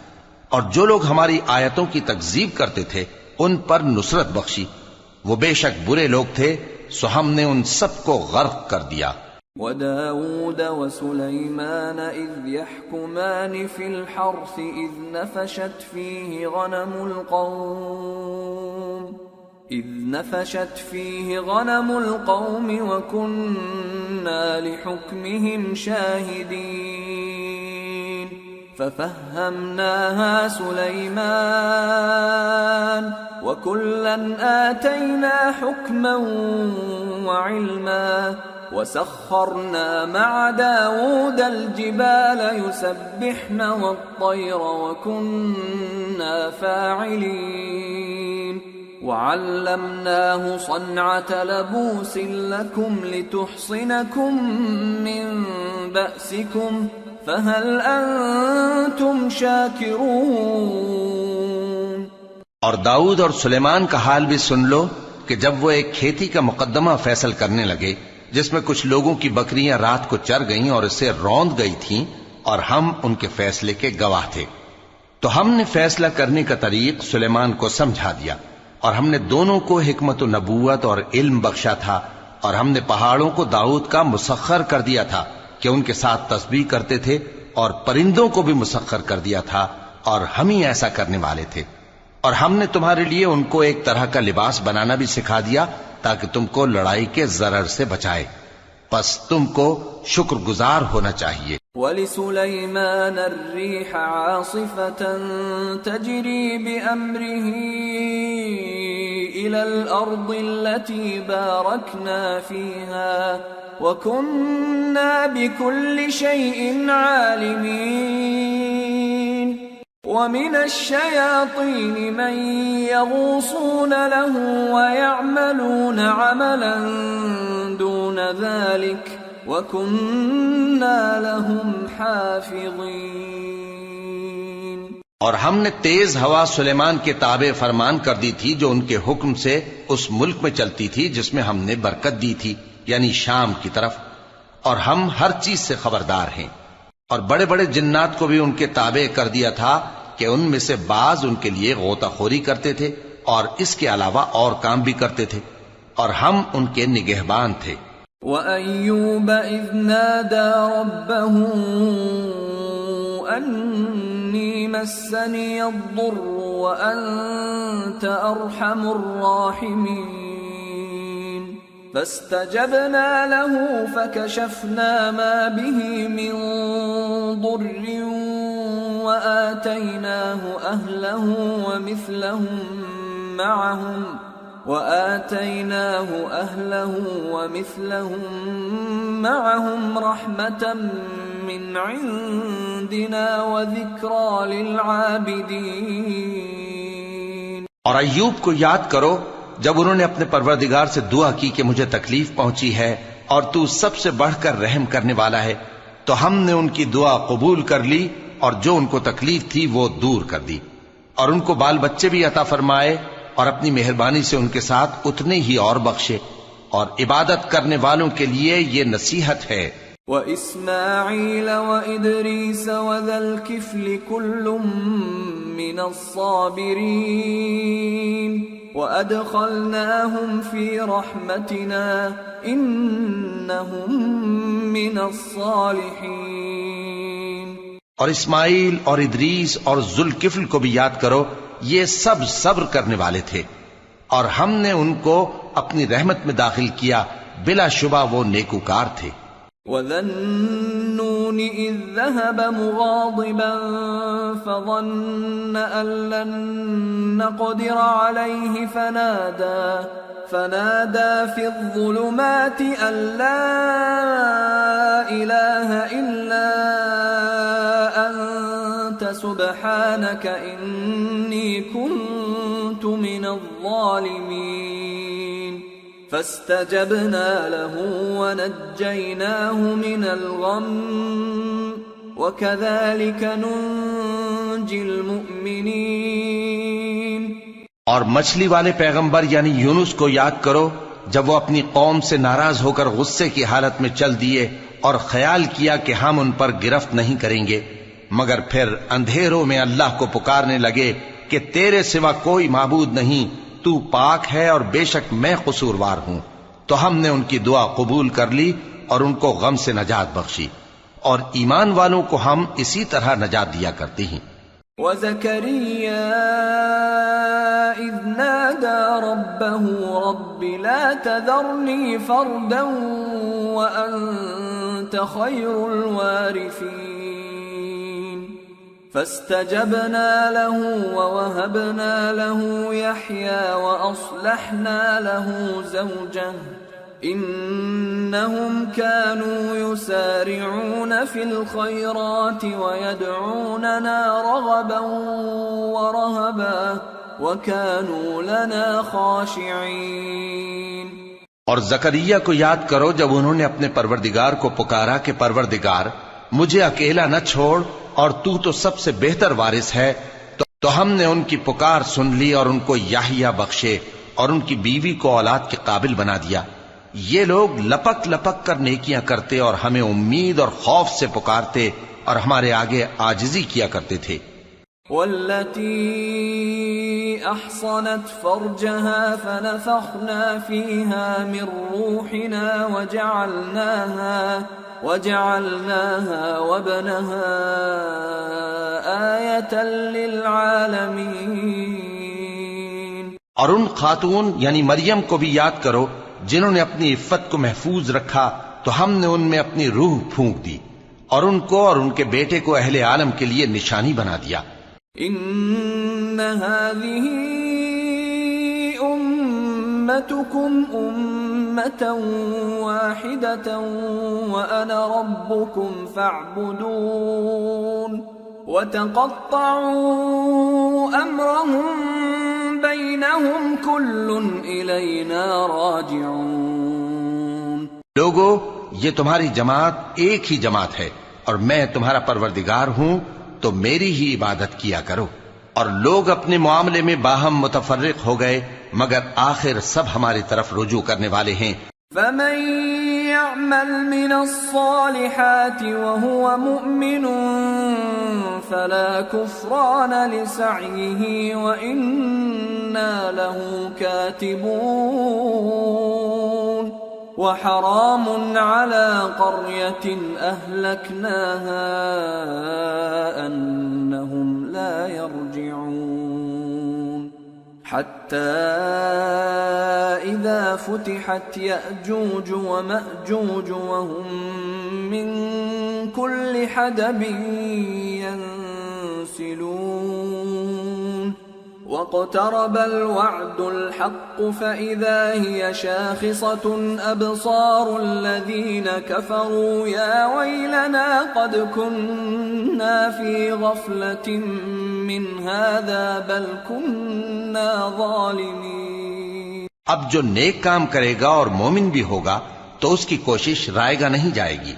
اور جو لوگ ہماری آیتوں کی تکذیب کرتے تھے ان پر نصرت بخشی۔ وہ بے شک برے لوگ تھے، سو ہم نے ان سب کو غرق کر دیا۔ وَدَاوُودَ وَسُلَيْمَانَ إِذْ يَحْكُمَانِ فِي الْحَرْثِ إِذْ نَفَشَتْ فِيهِ غَنَمُ الْقَوْمِ وَكُنَّا لِحُكْمِهِمْ شَاهِدِينَ فَفَهَّمْنَاهَا سُلَيْمَانَ وَكُلًّا آتَيْنَا حُكْمًا وَعِلْمًا وَسَخَّرْنَا مَعَ دَاوُودَ الْجِبَالَ يُسَبِّحْنَ وَالطَّيْرَ وَكُنَّا فَاعِلِينَ وَعَلَّمْنَاهُ صَنْعَةَ لَبُوسٍ لَكُمْ لِتُحْصِنَكُمْ مِنْ بَأْسِكُمْ فَهَلْ أَنْتُمْ شَاكِرُونَ۔ اور داؤد اور سلیمان کا حال بھی سن لو کہ جب وہ ایک کھیتی کا مقدمہ فیصل کرنے لگے جس میں کچھ لوگوں کی بکریاں رات کو چر گئیں اور اسے روند گئی تھیں اور ہم ان کے فیصلے کے گواہ تھے، تو ہم نے فیصلہ کرنے کا طریق سلیمان کو سمجھا دیا، اور ہم نے دونوں کو حکمت و نبوت اور علم بخشا تھا، اور ہم نے پہاڑوں کو داؤد کا مسخر کر دیا تھا کہ ان کے ساتھ تسبیح کرتے تھے، اور پرندوں کو بھی مسخر کر دیا تھا، اور ہم ہی ایسا کرنے والے تھے، اور ہم نے تمہارے لیے ان کو ایک طرح کا لباس بنانا بھی سکھا دیا تاکہ تم کو لڑائی کے ضرر سے بچائے، پس تم کو شکر گزار ہونا چاہیے۔ وَلِسُلَيْمَانَ الرِّيحَ عَاصِفَةً تَجْرِي بِأَمْرِهِ إِلَى الْأَرْضِ الَّتِي بَارَكْنَا فِيهَا وَكُنَّا بِكُلِّ شَيْءٍ عَالِمِينَ وَمِنَ الشَّيَاطِينِ مَن يَغُوصُونَ لَهُ وَيَعْمَلُونَ عَمَلًا دُونَ ذَلِكَ وَكُنَّا لَهُمْ حَافِظِينَ۔ اور ہم نے تیز ہوا سلیمان کے تابع فرمان کر دی تھی جو ان کے حکم سے اس ملک میں چلتی تھی جس میں ہم نے برکت دی تھی، یعنی شام کی طرف، اور ہم ہر چیز سے خبردار ہیں۔ اور بڑے بڑے جنات کو بھی ان کے تابع کر دیا تھا کہ ان میں سے بعض ان کے لیے غوطہ خوری کرتے تھے اور اس کے علاوہ اور کام بھی کرتے تھے، اور ہم ان کے نگہبان تھے۔ وَأَيُّوبَ إِذْ نَادَى رَبَّهُ أَنِّي مَسَّنِيَ الضُّرُّ وَأَنْتَ أَرْحَمُ الرَّاحِمِينَ فَاسْتَجَبْنَا لَهُ فَكَشَفْنَا مَا بِهِ مِنْ ضُرٍّ وَآتَيْنَاهُ أَهْلَهُ وَمِثْلَهُمْ مَعَهُمْ رَحْمَةً مِّنْ عِنْدِنَا وَذِكْرَى لِلْعَابِدِينَ۔ اور ایوب کو یاد کرو جب انہوں نے اپنے پروردگار سے دعا کی کہ مجھے تکلیف پہنچی ہے اور تو سب سے بڑھ کر رحم کرنے والا ہے، تو ہم نے ان کی دعا قبول کر لی اور جو ان کو تکلیف تھی وہ دور کر دی، اور ان کو بال بچے بھی عطا فرمائے، اور اپنی مہربانی سے ان کے ساتھ اتنے ہی اور بخشے، اور عبادت کرنے والوں کے لیے یہ نصیحت ہے۔ وَإِسْمَاعِيلَ وَإِدْرِيسَ وَذَا الْكِفْلِ كُلٌّ مِّنَ الصَّابِرِينَ وَأَدْخَلْنَاهُمْ فِي رَحْمَتِنَا إِنَّهُمْ مِنَ الصَّالِحِينَ۔ اور اسماعیل اور ادریس اور ذوالکفل کو بھی یاد کرو، یہ سب صبر کرنے والے تھے، اور ہم نے ان کو اپنی رحمت میں داخل کیا، بلا شبہ وہ نیکوکار تھے۔ وَذَا النُّونِ إِذ ذَّهَبَ مُغَاضِبًا فَظَنَّ أَن لَّن نَّقْدِرَ عَلَيْهِ فَنَادَى فِي الظُّلُمَاتِ أَن لَّا إِلَٰهَ إِلَّا أَنتَ سُبْحَانَكَ إِنِّي كُنتُ مِنَ الظَّالِمِينَ فَاسْتَجَبْنَا لَهُ وَنَجَّيْنَاهُ مِنَ الْغَمِّ وَكَذَلِكَ نُنْجِي الْمُؤْمِنِينَ۔ اور مچھلی والے پیغمبر یعنی یونس کو یاد کرو جب وہ اپنی قوم سے ناراض ہو کر غصے کی حالت میں چل دیے اور خیال کیا کہ ہم ان پر گرفت نہیں کریں گے، مگر پھر اندھیروں میں اللہ کو پکارنے لگے کہ تیرے سوا کوئی معبود نہیں، تو پاک ہے اور بے شک میں قصوروار ہوں، تو ہم نے ان کی دعا قبول کر لی اور ان کو غم سے نجات بخشی، اور ایمان والوں کو ہم اسی طرح نجات دیا کرتے ہیں۔ وَزَكَرِيَّا إِذْ نَادَى رَبَّهُ رَبِّ لَا تَذَرْنِي فَرْدًا وَأَنْتَ خَيْرُ الْوَارِثِينَ فَاسْتَجَبْنَا لَهُ وَوَهَبْنَا لَهُ يَحْيَى وَأَصْلَحْنَا لَهُ زَوْجَهُ إِنَّهُمْ كَانُوا يُسَارِعُونَ فِي الْخَيْرَاتِ وَيَدْعُونَنَا رَغَبًا وَرَهَبًا وَكَانُوا لَنَا خَاشِعِينَ۔ اور زکریا کو یاد کرو جب انہوں نے اپنے پروردگار کو پکارا کہ پروردگار مجھے اکیلا نہ چھوڑ اور تو سب سے بہتر وارث ہے، تو ہم نے ان کی پکار سن لی اور ان کو یحییٰ بخشے اور ان کی بیوی کو اولاد کے قابل بنا دیا. یہ لوگ لپک لپک کر نیکیاں کرتے اور ہمیں امید اور خوف سے پکارتے اور ہمارے آگے عاجزی کیا کرتے تھے. والتي أحصنت فرجها فنفخنا فيها من روحنا وجعلناها وابنها آية للعالمين. اور ان خاتون یعنی مریم کو بھی یاد کرو جنہوں نے اپنی عفت کو محفوظ رکھا تو ہم نے ان میں اپنی روح پھونک دی اور ان کو اور ان کے بیٹے کو اہل عالم کے لیے نشانی بنا دیا. ان هذه امتكم امة واحدة وانا ربكم فاعبدون وتقطعوا امرهم بينهم كل الینا راجعون. لوگو یہ تمہاری جماعت ایک ہی جماعت ہے اور میں تمہارا پروردگار ہوں تو میری ہی عبادت کیا کرو. اور لوگ اپنے معاملے میں باہم متفرق ہو گئے مگر آخر سب ہماری طرف رجوع کرنے والے ہیں. فمن يعمل من الصالحات وهو مؤمن فلا كفران لسعيه وإنا له كاتبون. وحرام على قرية أهلكناها أنهم لا يرجعون. حتى إذا فتحت يأجوج ومأجوج وهم من كل حدب ينسلون. واقترب الوعد الحق فإذا هي شاخصة أبصار الذين كفروا يا ويلنا قد كنا في غفلة من هذا بل كنا ظالمين. اب جو نیک کام کرے گا اور مومن بھی ہوگا تو اس کی کوشش رائے گا نہیں جائے گی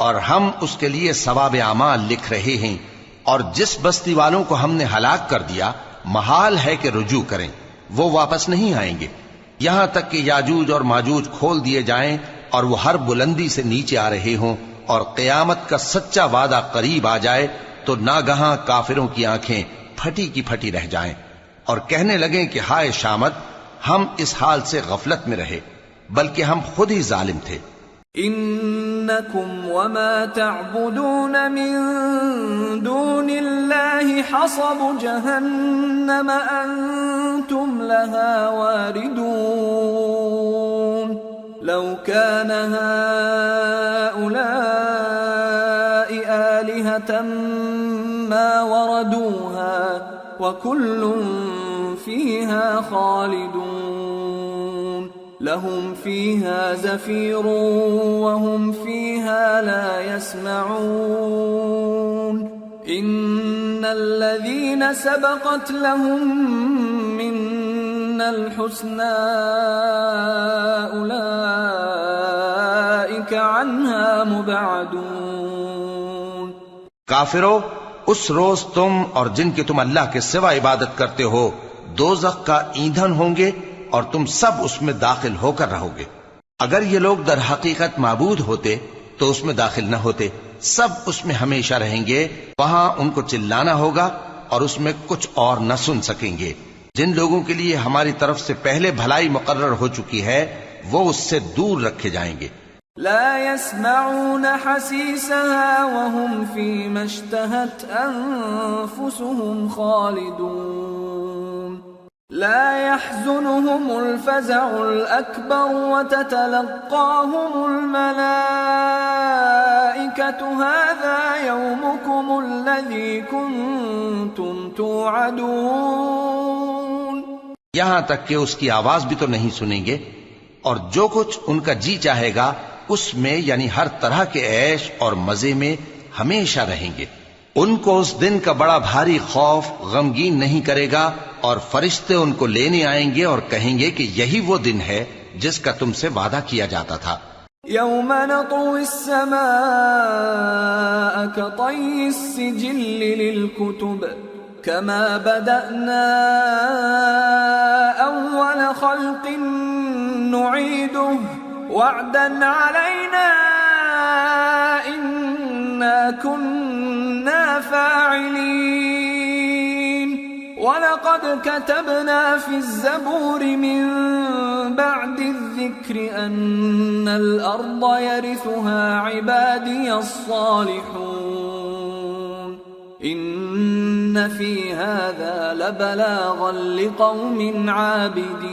اور ہم اس کے لیے ثواب اعمال لکھ رہے ہیں. اور جس بستی والوں کو ہم نے ہلاک کر دیا محال ہے کہ رجوع کریں، وہ واپس نہیں آئیں گے یہاں تک کہ یاجوج اور ماجوج کھول دیے جائیں اور وہ ہر بلندی سے نیچے آ رہے ہوں اور قیامت کا سچا وعدہ قریب آ جائے تو ناگہاں کافروں کی آنکھیں پھٹی کی پھٹی رہ جائیں اور کہنے لگیں کہ ہائے شامت، ہم اس حال سے غفلت میں رہے بلکہ ہم خود ہی ظالم تھے. انکم وما تعبدون من دون اللہ حصب جہنم انتم لها واردون. لو كان هؤلاء آلهة ما وردوها وكل فيها خالدون. لهم فيها زفير وهم فيها لا يسمعون. إن الذين سبقت لهم منا الحسنى أولئك عنها مبعدون. کافرو، اس روز تم اور جن کی تم اللہ کے سوا عبادت کرتے ہو دوزخ کا ایندھن ہوں گے اور تم سب اس میں داخل ہو کر رہو گے. اگر یہ لوگ در حقیقت معبود ہوتے تو اس میں داخل نہ ہوتے. سب اس میں ہمیشہ رہیں گے. وہاں ان کو چلانا ہوگا اور اس میں کچھ اور نہ سن سکیں گے. جن لوگوں کے لیے ہماری طرف سے پہلے بھلائی مقرر ہو چکی ہے وہ اس سے دور رکھے جائیں گے. لا يسمعون حسيسها وهم فيما اشتهت أنفسهم خالدون. لا يحزنهم الفزع الأكبر وتتلقاهم الملائكة هذا يومكم الذي كنتم توعدون. یہاں تک کہ اس کی آواز بھی تو نہیں سنیں گے اور جو کچھ ان کا جی چاہے گا اس میں یعنی ہر طرح کے عیش اور مزے میں ہمیشہ رہیں گے. ان کو اس دن کا بڑا بھاری خوف غمگین نہیں کرے گا اور فرشتے ان کو لینے آئیں گے اور کہیں گے کہ یہی وہ دن ہے جس کا تم سے وعدہ کیا جاتا تھا. یوم نطوی السماء کطی السجل للکتب كما بدأنا أول خلق نعيده وعدا علينا إنا كنا فاعلين وَلَقَدْ كَتَبْنَا فِي الزَّبُورِ مِنْ بَعْدِ الذِّكْرِ أَنَّ الْأَرْضَ يَرِثُهَا عِبَادِيَ الصَّالِحُونَ إِنَّ فِي هَذَا لَبَلَاغًا لِقَوْمٍ عَابِدِينَ۔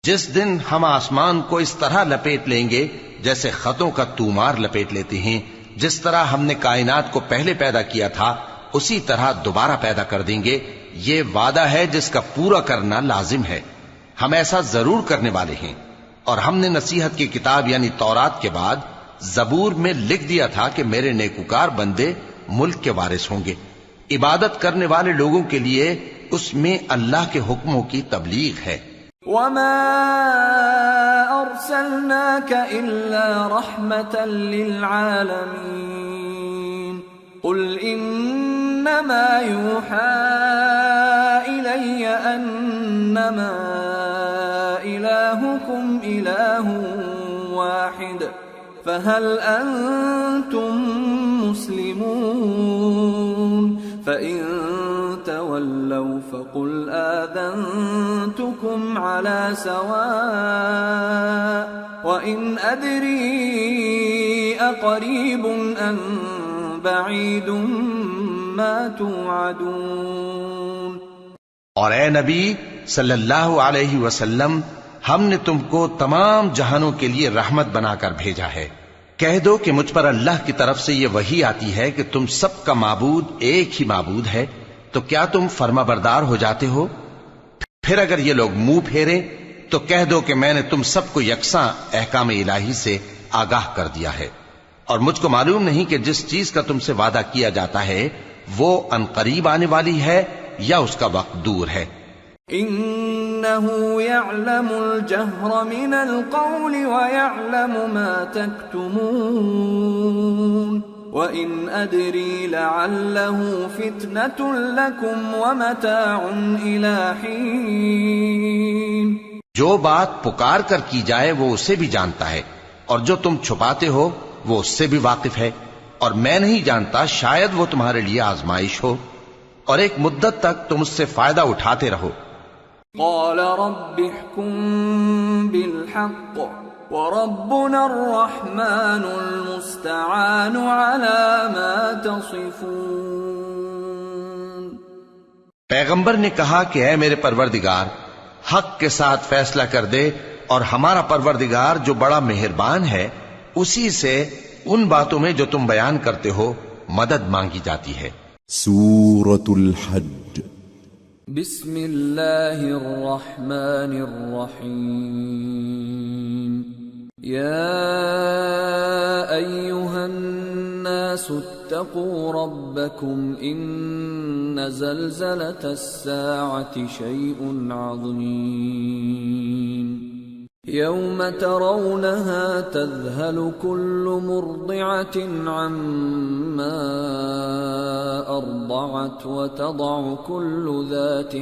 جس دن ہم آسمان کو اس طرح لپیٹ لیں گے جیسے خطوں کا تومار لپیٹ لیتے ہیں، جس طرح ہم نے کائنات کو پہلے پیدا کیا تھا اسی طرح دوبارہ پیدا کر دیں گے۔ یہ وعدہ ہے جس کا پورا کرنا لازم ہے، ہم ایسا ضرور کرنے والے ہیں۔ اور ہم نے نصیحت کی کتاب یعنی تورات کے بعد زبور میں لکھ دیا تھا کہ میرے نیکوکار بندے ملک کے وارث ہوں گے۔ عبادت کرنے والے لوگوں کے لیے اس میں اللہ کے حکموں کی تبلیغ ہے۔ وَمَا أَرْسَلْنَاكَ إِلَّا رَحْمَةً لِلْعَالَمِينَ قُلْ إِنَّمَا يُوحَى إِلَيَّ أَنَّمَا إِلَٰهُكُمْ إِلَٰهٌ وَاحِدٌ فَهَلْ أَنْتُمْ مُسْلِمُونَ فَإِن تَوَلَّوْا فَقُلْ آذَنْتُكُمْ عَلَى سَوَاءٍ وَإِنْ أَدْرِي أَقَرِيبٌ أَمْ بعید ما توعدون۔ اور اے نبی صلی اللہ علیہ وسلم، ہم نے تم کو تمام جہانوں کے لیے رحمت بنا کر بھیجا ہے۔ کہہ دو کہ مجھ پر اللہ کی طرف سے یہ وحی آتی ہے کہ تم سب کا معبود ایک ہی معبود ہے، تو کیا تم فرما بردار ہو جاتے ہو؟ پھر اگر یہ لوگ منہ پھیریں تو کہہ دو کہ میں نے تم سب کو یکساں احکام الہی سے آگاہ کر دیا ہے، اور مجھ کو معلوم نہیں کہ جس چیز کا تم سے وعدہ کیا جاتا ہے وہ ان قریب آنے والی ہے یا اس کا وقت دور ہے۔ انه يعلم الجهر من القول ويعلم ما تكتمون وان ادري لعله فتنة لكم ومتاع الى حين۔ جو بات پکار کر کی جائے وہ اسے بھی جانتا ہے، اور جو تم چھپاتے ہو وہ اس سے بھی واقف ہے، اور میں نہیں جانتا، شاید وہ تمہارے لیے آزمائش ہو، اور ایک مدت تک تم اس سے فائدہ اٹھاتے رہو۔ قال رب احكم بالحق وربنا الرحمن المستعان على ما تصفون۔ پیغمبر نے کہا کہ اے میرے پروردگار، حق کے ساتھ فیصلہ کر دے، اور ہمارا پروردگار جو بڑا مہربان ہے اسی سے ان باتوں میں جو تم بیان کرتے ہو مدد مانگی جاتی ہے۔ سورة الحج۔ بسم اللہ الرحمن الرحیم۔ یا ایہا الناس اتقوا ربکم ان زلزلة الساعة شیء عظیم يوم ترونها تذهل كل مرضعة عما أرضعت وتضع كل ذات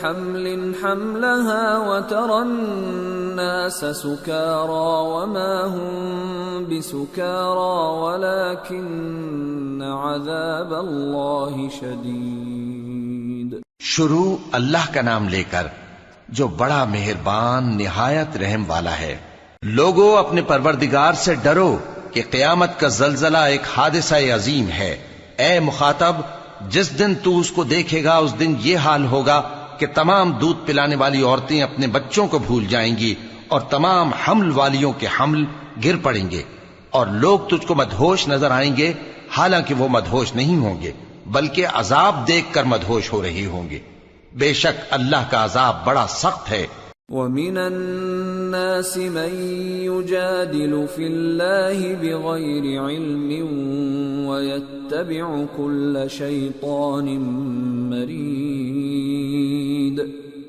حمل حملها وترى الناس سكارى وما هم بسكارى ولكن عذاب الله شديد۔ شروع اللہ کا نام لے کر جو بڑا مہربان نہایت رحم والا ہے۔ لوگو اپنے پروردگار سے ڈرو کہ قیامت کا زلزلہ ایک حادثہ عظیم ہے۔ اے مخاطب، جس دن تو اس کو دیکھے گا اس دن یہ حال ہوگا کہ تمام دودھ پلانے والی عورتیں اپنے بچوں کو بھول جائیں گی، اور تمام حمل والیوں کے حمل گر پڑیں گے، اور لوگ تجھ کو مدہوش نظر آئیں گے، حالانکہ وہ مدہوش نہیں ہوں گے بلکہ عذاب دیکھ کر مدہوش ہو رہی ہوں گے۔ بے شک اللہ کا عذاب بڑا سخت ہے۔ وَمِنَ النَّاسِ مَن يُجَادِلُ فِي اللَّهِ بِغَيْرِ عِلْمٍ وَيَتَّبِعُ كُلَّ شَيْطَانٍ مَرِيدٍ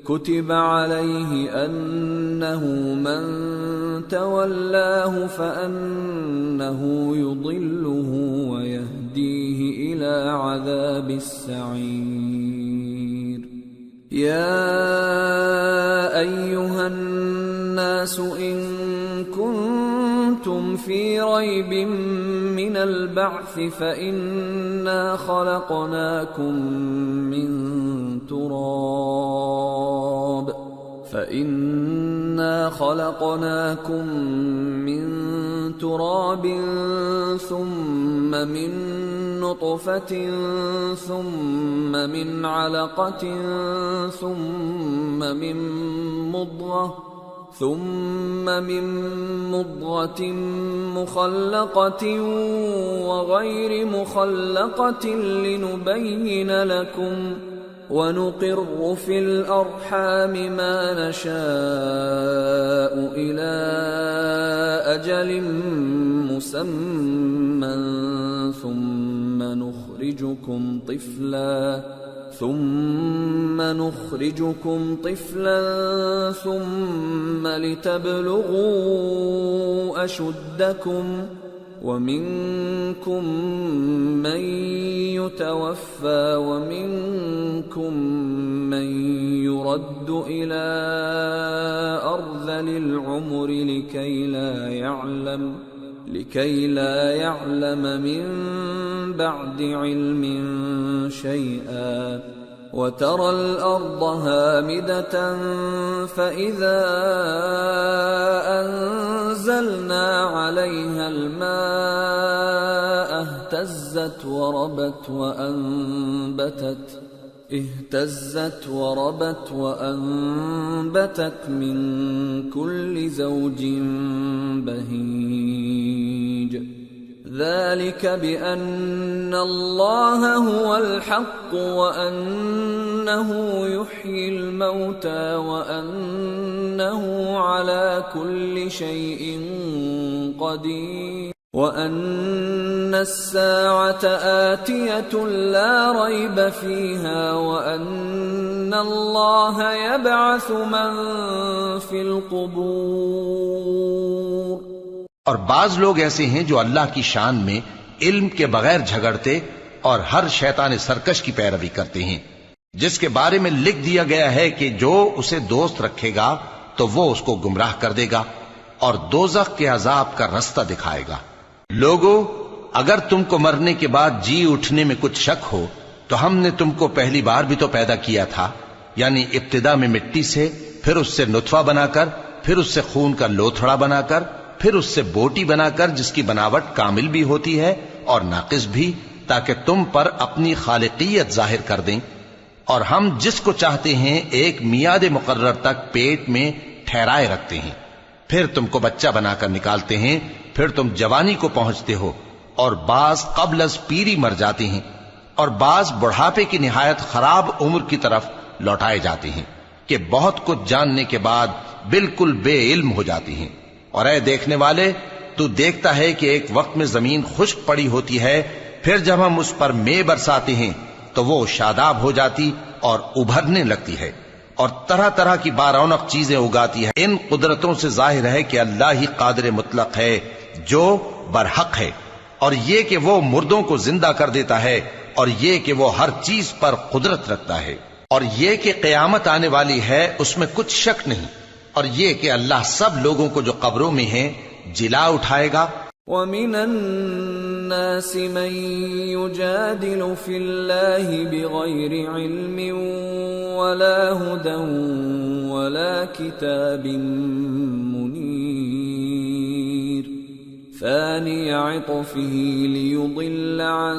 كُتِبَ عَلَيْهِ أَنَّهُ مَن تَوَلَّاهُ فَأَنَّهُ يُضِلُّهُ وَيَهْدِيهِ إِلَى إلى عذاب السعير يا أيها الناس إن كنتم في ريب من البعث فإنا خلقناكم من تراب ثم من نطفة ثم من علقة ثم من مضغة مخلقة وغير مخلقة لنبين لكم ونقر في الأرحام ما نشاء إلى أجل مسمى ثم نخرجكم طفلا ثم لتبلغوا أشدكم ومنكم من يتوفى ومنكم من يرد إلى أرذل العمر لكي لا يعلم من بعد علم شيئا وترى الأرض هامدة فإذا أنزلنا عليها الماء اهتزت وربت من كل زوج بهيج ذلك بأن الله هو الحق وأنه يحيي الموتى وأنه على كل شيء قدير وأن الساعة آتية لا ريب فيها وأن الله يبعث من في القبور. اور بعض لوگ ایسے ہیں جو اللہ کی شان میں علم کے بغیر جھگڑتے اور ہر شیطان سرکش کی پیروی کرتے ہیں، جس کے بارے میں لکھ دیا گیا ہے کہ جو اسے دوست رکھے گا تو وہ اس کو گمراہ کر دے گا اور دوزخ کے عذاب کا رستہ دکھائے گا. لوگو، اگر تم کو مرنے کے بعد جی اٹھنے میں کچھ شک ہو تو ہم نے تم کو پہلی بار بھی تو پیدا کیا تھا، یعنی ابتدا میں مٹی سے، پھر اس سے نطفہ بنا کر، پھر اس سے خون کا لوتھڑا بنا کر، پھر اس سے بوٹی بنا کر جس کی بناوٹ کامل بھی ہوتی ہے اور ناقص بھی، تاکہ تم پر اپنی خالقیت ظاہر کر دیں. اور ہم جس کو چاہتے ہیں ایک میعاد مقرر تک پیٹ میں ٹھہرائے رکھتے ہیں، پھر تم کو بچہ بنا کر نکالتے ہیں، پھر تم جوانی کو پہنچتے ہو، اور بعض قبل از پیری مر جاتے ہیں، اور بعض بڑھاپے کی نہایت خراب عمر کی طرف لوٹائے جاتے ہیں کہ بہت کچھ جاننے کے بعد بالکل بے علم ہو جاتی ہیں. اور اے دیکھنے والے، تو دیکھتا ہے کہ ایک وقت میں زمین خشک پڑی ہوتی ہے، پھر جب ہم اس پر مے برساتے ہیں تو وہ شاداب ہو جاتی اور ابھرنے لگتی ہے اور طرح طرح کی بارونق چیزیں اگاتی ہے. ان قدرتوں سے ظاہر ہے کہ اللہ ہی قادر مطلق ہے جو برحق ہے، اور یہ کہ وہ مردوں کو زندہ کر دیتا ہے، اور یہ کہ وہ ہر چیز پر قدرت رکھتا ہے، اور یہ کہ قیامت آنے والی ہے اس میں کچھ شک نہیں، اور یہ کہ اللہ سب لوگوں کو جو قبروں میں ہیں جلا اٹھائے گا. وَمِنَ النَّاسِ مَن يُجَادِلُ فِي اللَّهِ بِغَيْرِ عِلْمٍ وَلَا هُدًى وَلَا كِتَابٍ مُنِيرٍ ثَانِيَ عِطْفِهِ لِيُضِلَّ عَن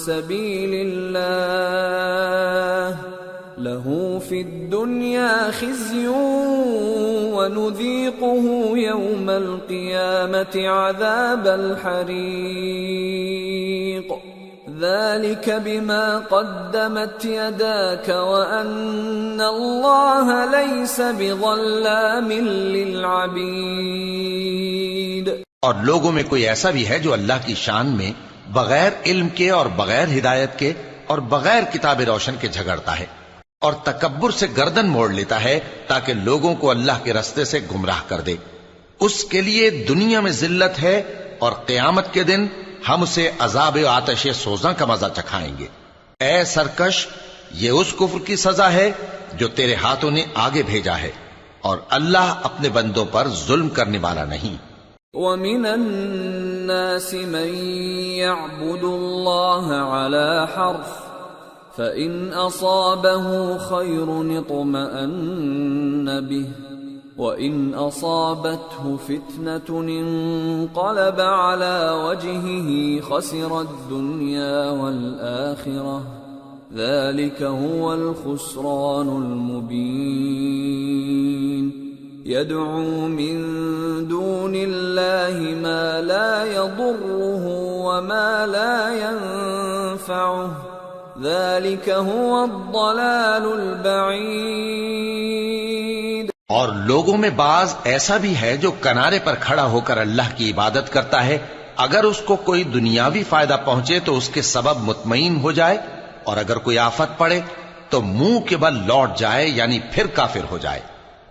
سَبِيلِ اللَّهِ لَهُ فِي الدُّنْيَا خِزْيٌ وَنُذِيقُهُ يَوْمَ الْقِيَامَةِ عَذَابَ الْحَرِيقِ ذَلِكَ بِمَا قَدَّمَتْ يَدَاكَ وَأَنَّ اللَّهَ لَيْسَ بِظَلَّامٍ لِّلْعَبِيدِ. اور لوگوں میں کوئی ایسا بھی ہے جو اللہ کی شان میں بغیر علم کے اور بغیر ہدایت کے اور بغیر کتاب روشن کے جھگڑتا ہے اور تکبر سے گردن موڑ لیتا ہے تاکہ لوگوں کو اللہ کے رستے سے گمراہ کر دے. اس کے لیے دنیا میں ذلت ہے اور قیامت کے دن ہم اسے عذاب آتش سوزاں کا مزہ چکھائیں گے۔ اے سرکش، یہ اس کفر کی سزا ہے جو تیرے ہاتھوں نے آگے بھیجا ہے، اور اللہ اپنے بندوں پر ظلم کرنے والا نہیں۔ وَمِنَ النَّاسِ مَن يَعْبُدُ اللَّهَ عَلَى حَرْفٍ فَإِنْ أَصَابَهُ خَيْرٌ اطْمَأَنَّ بِهِ وَإِنْ أَصَابَتْهُ فِتْنَةٌ انقَلَبَ عَلَى وَجْهِهِ خَسِرَ الدُّنْيَا وَالْآخِرَةَ ذَلِكَ هُوَ الْخُسْرَانُ الْمُبِينُ يَدْعُو مِن دُونِ اللَّهِ مَا لَا يَضُرُّهُ وَمَا لَا يَنفَعُهُ ذَلِكَ هُوَ الضَّلَالُ الْبَعِيدُ۔ اور لوگوں میں بعض ایسا بھی ہے جو کنارے پر کھڑا ہو کر اللہ کی عبادت کرتا ہے، اگر اس کو کوئی دنیاوی فائدہ پہنچے تو اس کے سبب مطمئن ہو جائے، اور اگر کوئی آفت پڑے تو منہ کے بل لوٹ جائے، یعنی پھر کافر ہو جائے۔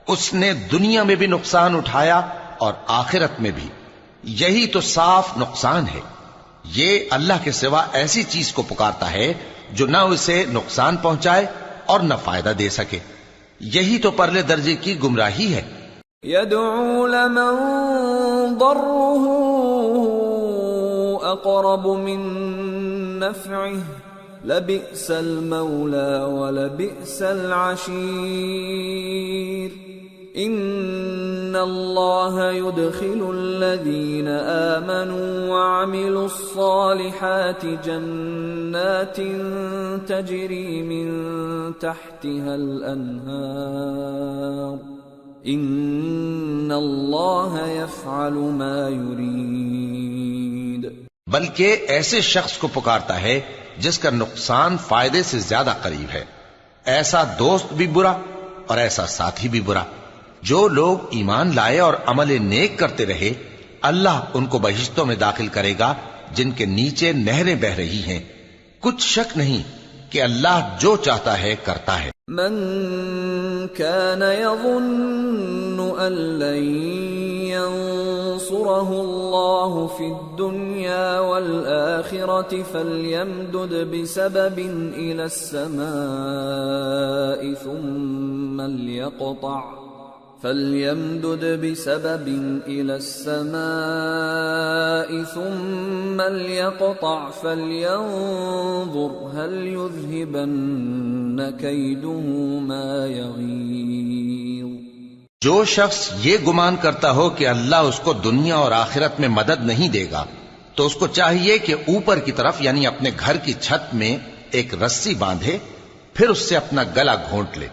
اس نے دنیا میں بھی نقصان اٹھایا اور آخرت میں بھی، یہی تو صاف نقصان ہے۔ یہ اللہ کے سوا ایسی چیز کو پکارتا ہے جو نہ اسے نقصان پہنچائے اور نہ فائدہ دے سکے، یہی تو پرلے درجے کی گمراہی ہے۔ يدعو لمن ضره اقرب من نفعه لبئس المولى ولبئس العشير ان الله يدخل الذين آمنوا وعملوا الصالحات جنات تجري من تحتها الأنهار ان الله يفعل ما يريد۔ بلکہ ایسے شخص کو پکارتا ہے جس کا نقصان فائدے سے زیادہ قریب ہے، ایسا دوست بھی برا اور ایسا ساتھی بھی برا۔ جو لوگ ایمان لائے اور عمل نیک کرتے رہے، اللہ ان کو بہشتوں میں داخل کرے گا جن کے نیچے نہریں بہ رہی ہیں، کچھ شک نہیں کہ اللہ جو چاہتا ہے کرتا ہے۔ من كان يظن أن لن ينصره الله في الدنيا والآخرة فليمدد بسبب إلى السماء ثم ليقطع فلينظر هل يذهبن كيده ما يغيظ۔ جو شخص یہ گمان کرتا ہو کہ اللہ اس کو دنیا اور آخرت میں مدد نہیں دے گا تو اس کو چاہیے کہ اوپر کی طرف یعنی اپنے گھر کی چھت میں ایک رسی باندھے، پھر اس سے اپنا گلا گھونٹ لے،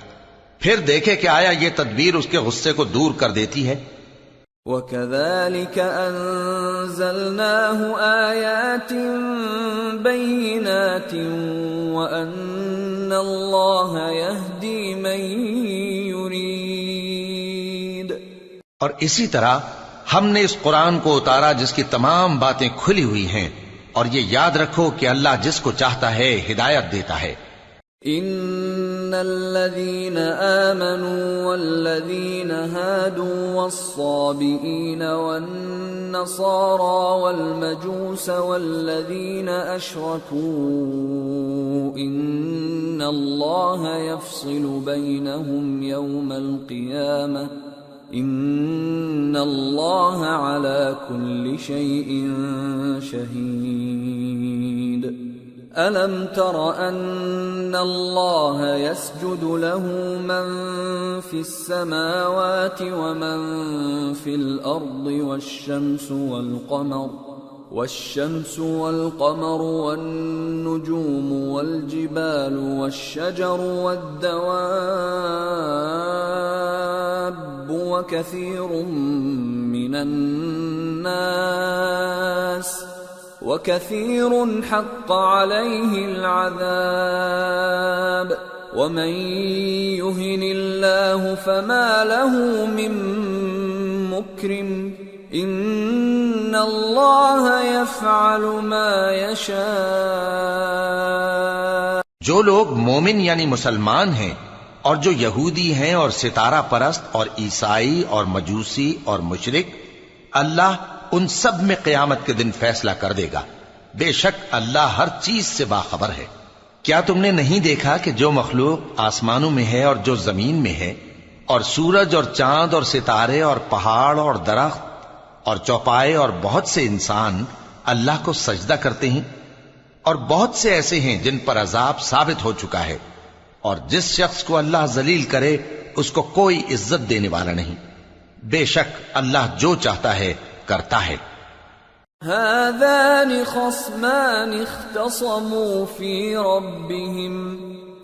پھر دیکھے کہ آیا یہ تدبیر اس کے غصے کو دور کر دیتی ہے۔ وَكَذَلِكَ أَنزَلْنَاهُ آيَاتٍ بَيِّنَاتٍ وَأَنَّ اللَّهَ يَهْدِي مَن يُرِيدُ۔ اور اسی طرح ہم نے اس قرآن کو اتارا جس کی تمام باتیں کھلی ہوئی ہیں، اور یہ یاد رکھو کہ اللہ جس کو چاہتا ہے ہدایت دیتا ہے۔ ان الذين آمنوا والذين هادوا والصابئين والنصارى والمجوس والذين أشركوا إن الله يفصل بينهم يوم القيامة إن الله على كل شيء شهيد۔ أَلَمْ تَرَ أَنَّ اللَّهَ يَسْجُدُ لَهُ مَن فِي السَّمَاوَاتِ وَمَن فِي الْأَرْضِ والشَّمْسُ وَالْقَمَرُ وَالنُّجُومُ وَالْجِبَالُ وَالشَّجَرُ وَالدَّوَابُّ وَكَثِيرٌ مِّنَ النَّاسِ وَكَثِيرٌ حَقَّ عَلَيْهِ الْعَذَابُ وَمَن يُهِنِ اللَّهُ فَمَا لَهُ مِن مُّكْرِمٍ إِنَّ اللَّهَ يَفْعَلُ مَا يَشَاءُ۔ جو لوگ مومن یعنی مسلمان ہیں اور جو یہودی ہیں اور ستارہ پرست اور عیسائی اور مجوسی اور مشرک، اللہ ان سب میں قیامت کے دن فیصلہ کر دے گا۔ بے شک اللہ ہر چیز سے باخبر ہے۔ کیا تم نے نہیں دیکھا کہ جو مخلوق آسمانوں میں ہے اور جو زمین میں ہے، اور سورج اور چاند اور ستارے اور پہاڑ اور درخت اور چوپائے اور بہت سے انسان اللہ کو سجدہ کرتے ہیں، اور بہت سے ایسے ہیں جن پر عذاب ثابت ہو چکا ہے، اور جس شخص کو اللہ ذلیل کرے اس کو کوئی عزت دینے والا نہیں۔ بے شک اللہ جو چاہتا ہے کرتا ہے۔ هذان خصمان اختصموا في ربهم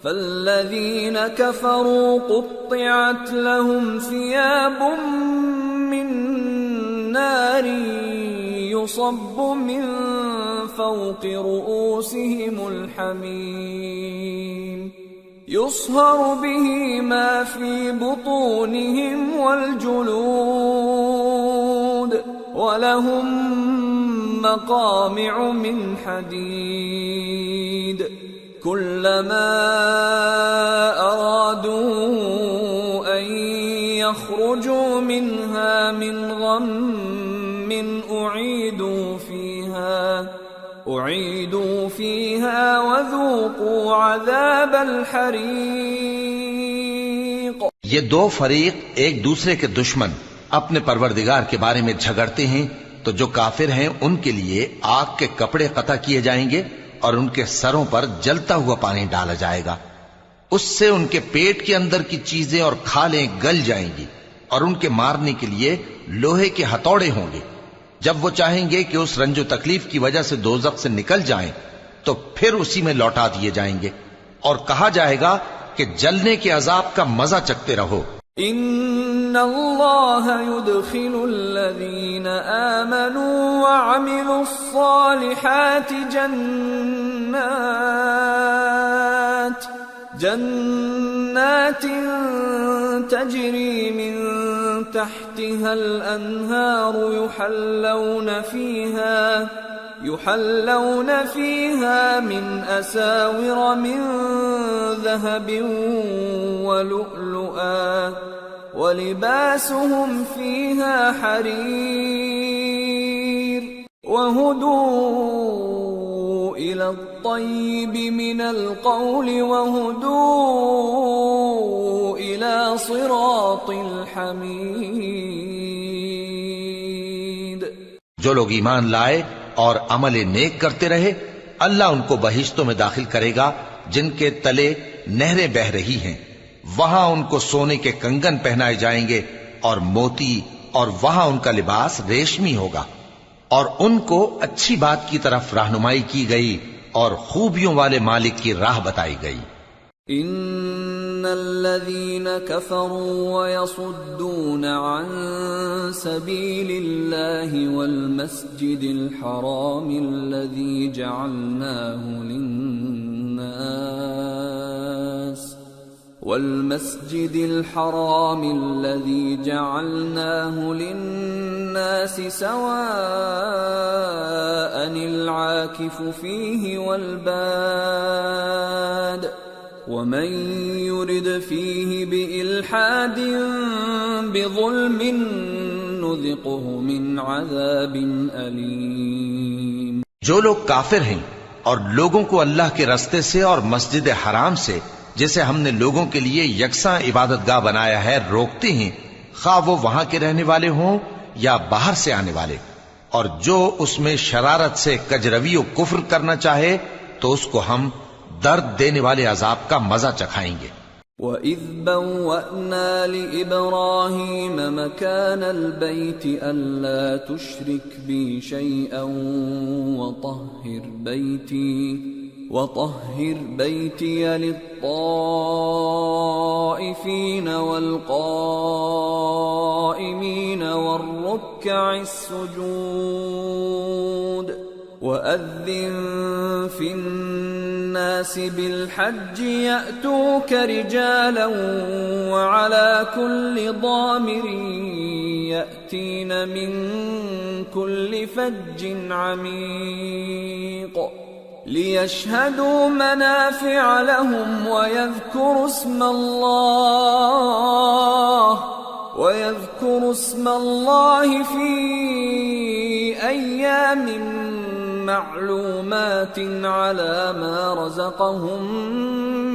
فالذين كفروا قطعت لهم ثياب من نار يصب من فوق رؤوسهم الحميم يصهر به ما في بطونهم والجلود ولهم مقامع من حديد كلما أرادوا أن يخرجوا منها من غم أعيدوا فيها وذوقوا عذاب الحريق۔ یہ دو فریق ایک دوسرے کے دشمن اپنے پروردگار کے بارے میں جھگڑتے ہیں، تو جو کافر ہیں ان کے لیے آگ کے کپڑے قطع کیے جائیں گے اور ان کے سروں پر جلتا ہوا پانی ڈالا جائے گا، اس سے ان کے پیٹ کے اندر کی چیزیں اور کھالیں گل جائیں گی، اور ان کے مارنے کے لیے لوہے کے ہتھوڑے ہوں گے۔ جب وہ چاہیں گے کہ اس رنج و تکلیف کی وجہ سے دوزخ سے نکل جائیں تو پھر اسی میں لوٹا دیے جائیں گے، اور کہا جائے گا کہ جلنے کے عذاب کا مزہ چکھتے رہو۔ ان اللہ يدخل الذین آمنوا وعملوا الصالحات جنات تجری من تحتها الانہار يحلون فيها من أساور من ذهب ولؤلؤا ولباسهم فيها حرير وهدوا إلى الطيب من القول وهدوا إلى صراط الحميد۔ جو لوگ ایمان لائے اور عمل نیک کرتے رہے، اللہ ان کو بہشتوں میں داخل کرے گا جن کے تلے نہریں بہ رہی ہیں، وہاں ان کو سونے کے کنگن پہنائے جائیں گے اور موتی، اور وہاں ان کا لباس ریشمی ہوگا، اور ان کو اچھی بات کی طرف رہنمائی کی گئی اور خوبیوں والے مالک کی راہ بتائی گئی۔ ان الذين كفروا ويصدون عن سبيل الله والمسجد الحرام الذي جعلناه للناس سواء العاكف فيه والباد ومن يرد فيه بإلحاد بظلم نذقه من عذاب أليم۔ جو لوگ کافر ہیں اور لوگوں کو اللہ کے رستے سے اور مسجد حرام سے جسے ہم نے لوگوں کے لیے یکساں عبادت گاہ بنایا ہے روکتے ہیں، خواہ وہ وہاں کے رہنے والے ہوں یا باہر سے آنے والے، اور جو اس میں شرارت سے کجروی و کفر کرنا چاہے تو اس کو ہم درد دینے والے عذاب کا مزہ چکھائیں گے۔ وَإِذْ بَوَّأْنَا لِإِبْرَاهِيمَ مَكَانَ الْبَيْتِ أَلَّا تُشْرِكْ بِي شَيْئًا وَطَهِّرْ بَيْتِيَ لِلطَّائِفِينَ وَالْقَائِمِينَ وَالرُّكَّعِ السُّجُودِ وَأَذِّن فِي النَّاسِ بِالْحَجِّ يَأْتُوكَ رِجَالًا وَعَلَى كُلِّ ضَامِرٍ يَأْتِينَ مِنْ كُلِّ فَجٍّ عَمِيقٍ لِيَشْهَدُوا مَنَافِعَ لَهُمْ وَيَذْكُرُوا اسْمَ اللَّهِ فِي أَيَّامٍ معلومات على ما رزقهم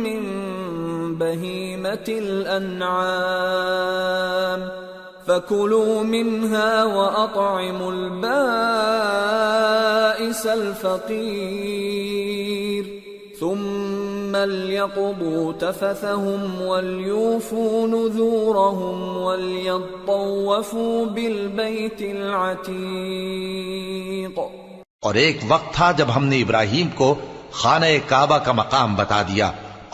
من بهيمة الأنعام فكلوا منها وأطعموا البائس الفقير ثم ليقضوا تفثهم وليوفوا نذورهم وليطوفوا بالبيت العتيق۔ اور ایک وقت تھا جب ہم نے ابراہیم کو خانہ کعبہ کا مقام بتا دیا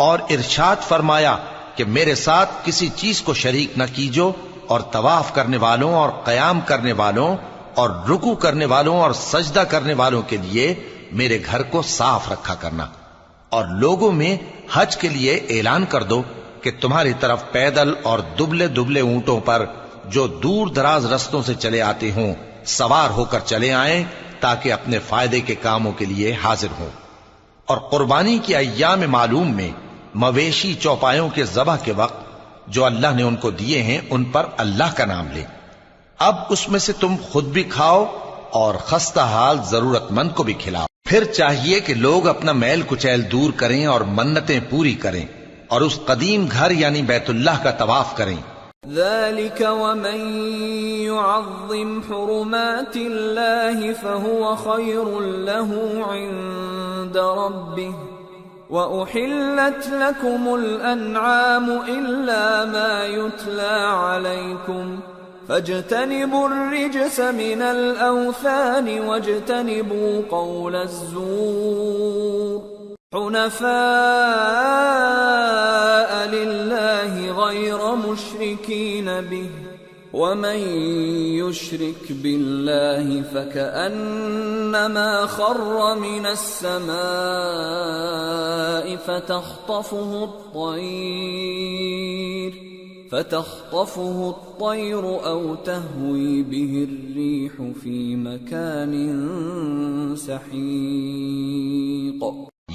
اور ارشاد فرمایا کہ میرے ساتھ کسی چیز کو شریک نہ کیجو، اور طواف کرنے والوں اور قیام کرنے والوں اور رکوع کرنے والوں اور سجدہ کرنے والوں کے لیے میرے گھر کو صاف رکھا کرنا، اور لوگوں میں حج کے لیے اعلان کر دو کہ تمہاری طرف پیدل اور دبلے دبلے اونٹوں پر جو دور دراز رستوں سے چلے آتے ہوں سوار ہو کر چلے آئیں تاکہ اپنے فائدے کے کاموں کے لیے حاضر ہوں۔ اور قربانی کی ایام معلوم میں مویشی چوپایوں کے ذبح کے وقت جو اللہ نے ان کو دیے ہیں ان پر اللہ کا نام لے۔ اب اس میں سے تم خود بھی کھاؤ اور خستہ حال ضرورت مند کو بھی کھلاؤ۔ پھر چاہیے کہ لوگ اپنا میل کچیل دور کریں اور منتیں پوری کریں اور اس قدیم گھر یعنی بیت اللہ کا طواف کریں۔ ذلك ومن يعظم حرمات الله فهو خير له عند ربه وأحلت لكم الأنعام إلا ما يتلى عليكم فاجتنبوا الرجس من الأوثان واجتنبوا قول الزور حنفاء لله غير مشركين به ومن يشرك بالله فكأنما خر من السماء فتخطفه الطير أو تهوي به الريح في مكان سحيق۔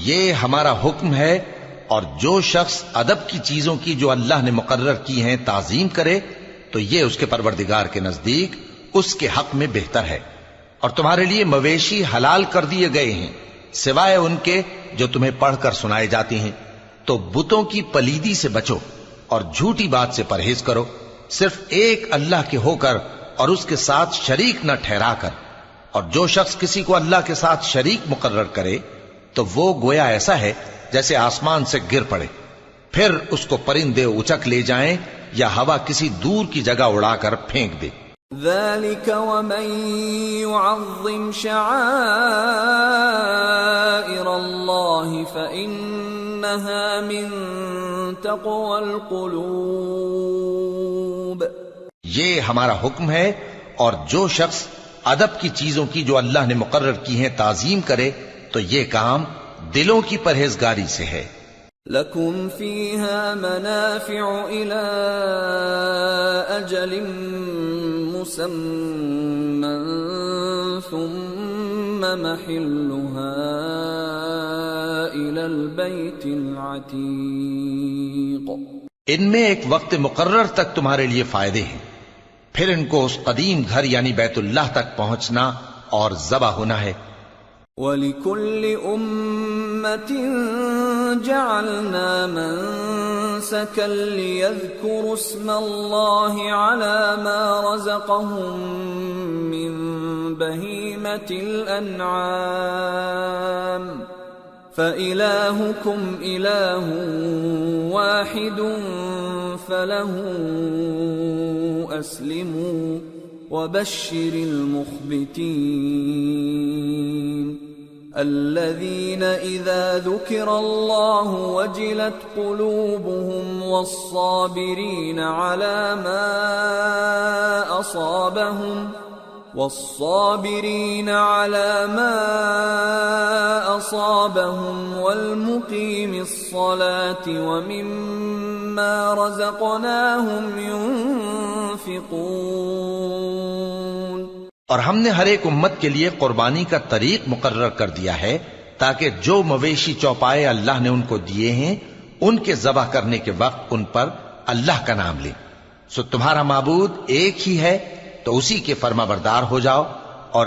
یہ ہمارا حکم ہے، اور جو شخص ادب کی چیزوں کی جو اللہ نے مقرر کی ہیں تعظیم کرے تو یہ اس کے پروردگار کے نزدیک اس کے حق میں بہتر ہے۔ اور تمہارے لیے مویشی حلال کر دیے گئے ہیں سوائے ان کے جو تمہیں پڑھ کر سنائے جاتے ہیں، تو بتوں کی پلیدی سے بچو اور جھوٹی بات سے پرہیز کرو، صرف ایک اللہ کے ہو کر اور اس کے ساتھ شریک نہ ٹھہرا کر۔ اور جو شخص کسی کو اللہ کے ساتھ شریک مقرر کرے تو وہ گویا ایسا ہے جیسے آسمان سے گر پڑے، پھر اس کو پرندے اچک لے جائیں یا ہوا کسی دور کی جگہ اڑا کر پھینک دے۔ ذلك ومن يعظم شعائر الله فإنها من تقوى القلوب۔ یہ ہمارا حکم ہے، اور جو شخص ادب کی چیزوں کی جو اللہ نے مقرر کی ہیں تعظیم کرے تو یہ کام دلوں کی پرہیزگاری سے ہے۔ لَكُمْ فِيهَا مَنَافِعُ إِلَىٰ أَجَلٍ مُّسَمًّى ثُمَّ مَحِلُّهَا إِلَى الْبَيْتِ الْعَتِيقِ۔ ان میں ایک وقت مقرر تک تمہارے لیے فائدے ہیں، پھر ان کو اس قدیم گھر یعنی بیت اللہ تک پہنچنا اور ذبح ہونا ہے۔ وَلِكُلِّ أُمَّةٍ جَعَلْنَا مَنسَكًا لِيَذْكُرُوا اسْمَ اللَّهِ عَلَى مَا رَزَقَهُم مِّن بَهِيمَةِ الْأَنْعَامِ فَإِلَٰهُكُمْ إِلَٰهٌ وَاحِدٌ فَلَهُ أَسْلِمُوا وَبَشِّرِ الْمُخْبِتِينَ الذين إذا ذكر الله وجلت قلوبهم والصابرين على ما أصابهم والمقيم الصلاة ومما رزقناهم ينفقون۔ اور ہم نے ہر ایک امت کے لیے قربانی کا طریق مقرر کر دیا ہے تاکہ جو مویشی چوپائے اللہ نے ان کو دیے ہیں ان کے ذبح کرنے کے وقت ان پر اللہ کا نام لیں۔ سو تمہارا معبود ایک ہی ہے تو اسی کے فرما بردار ہو جاؤ اور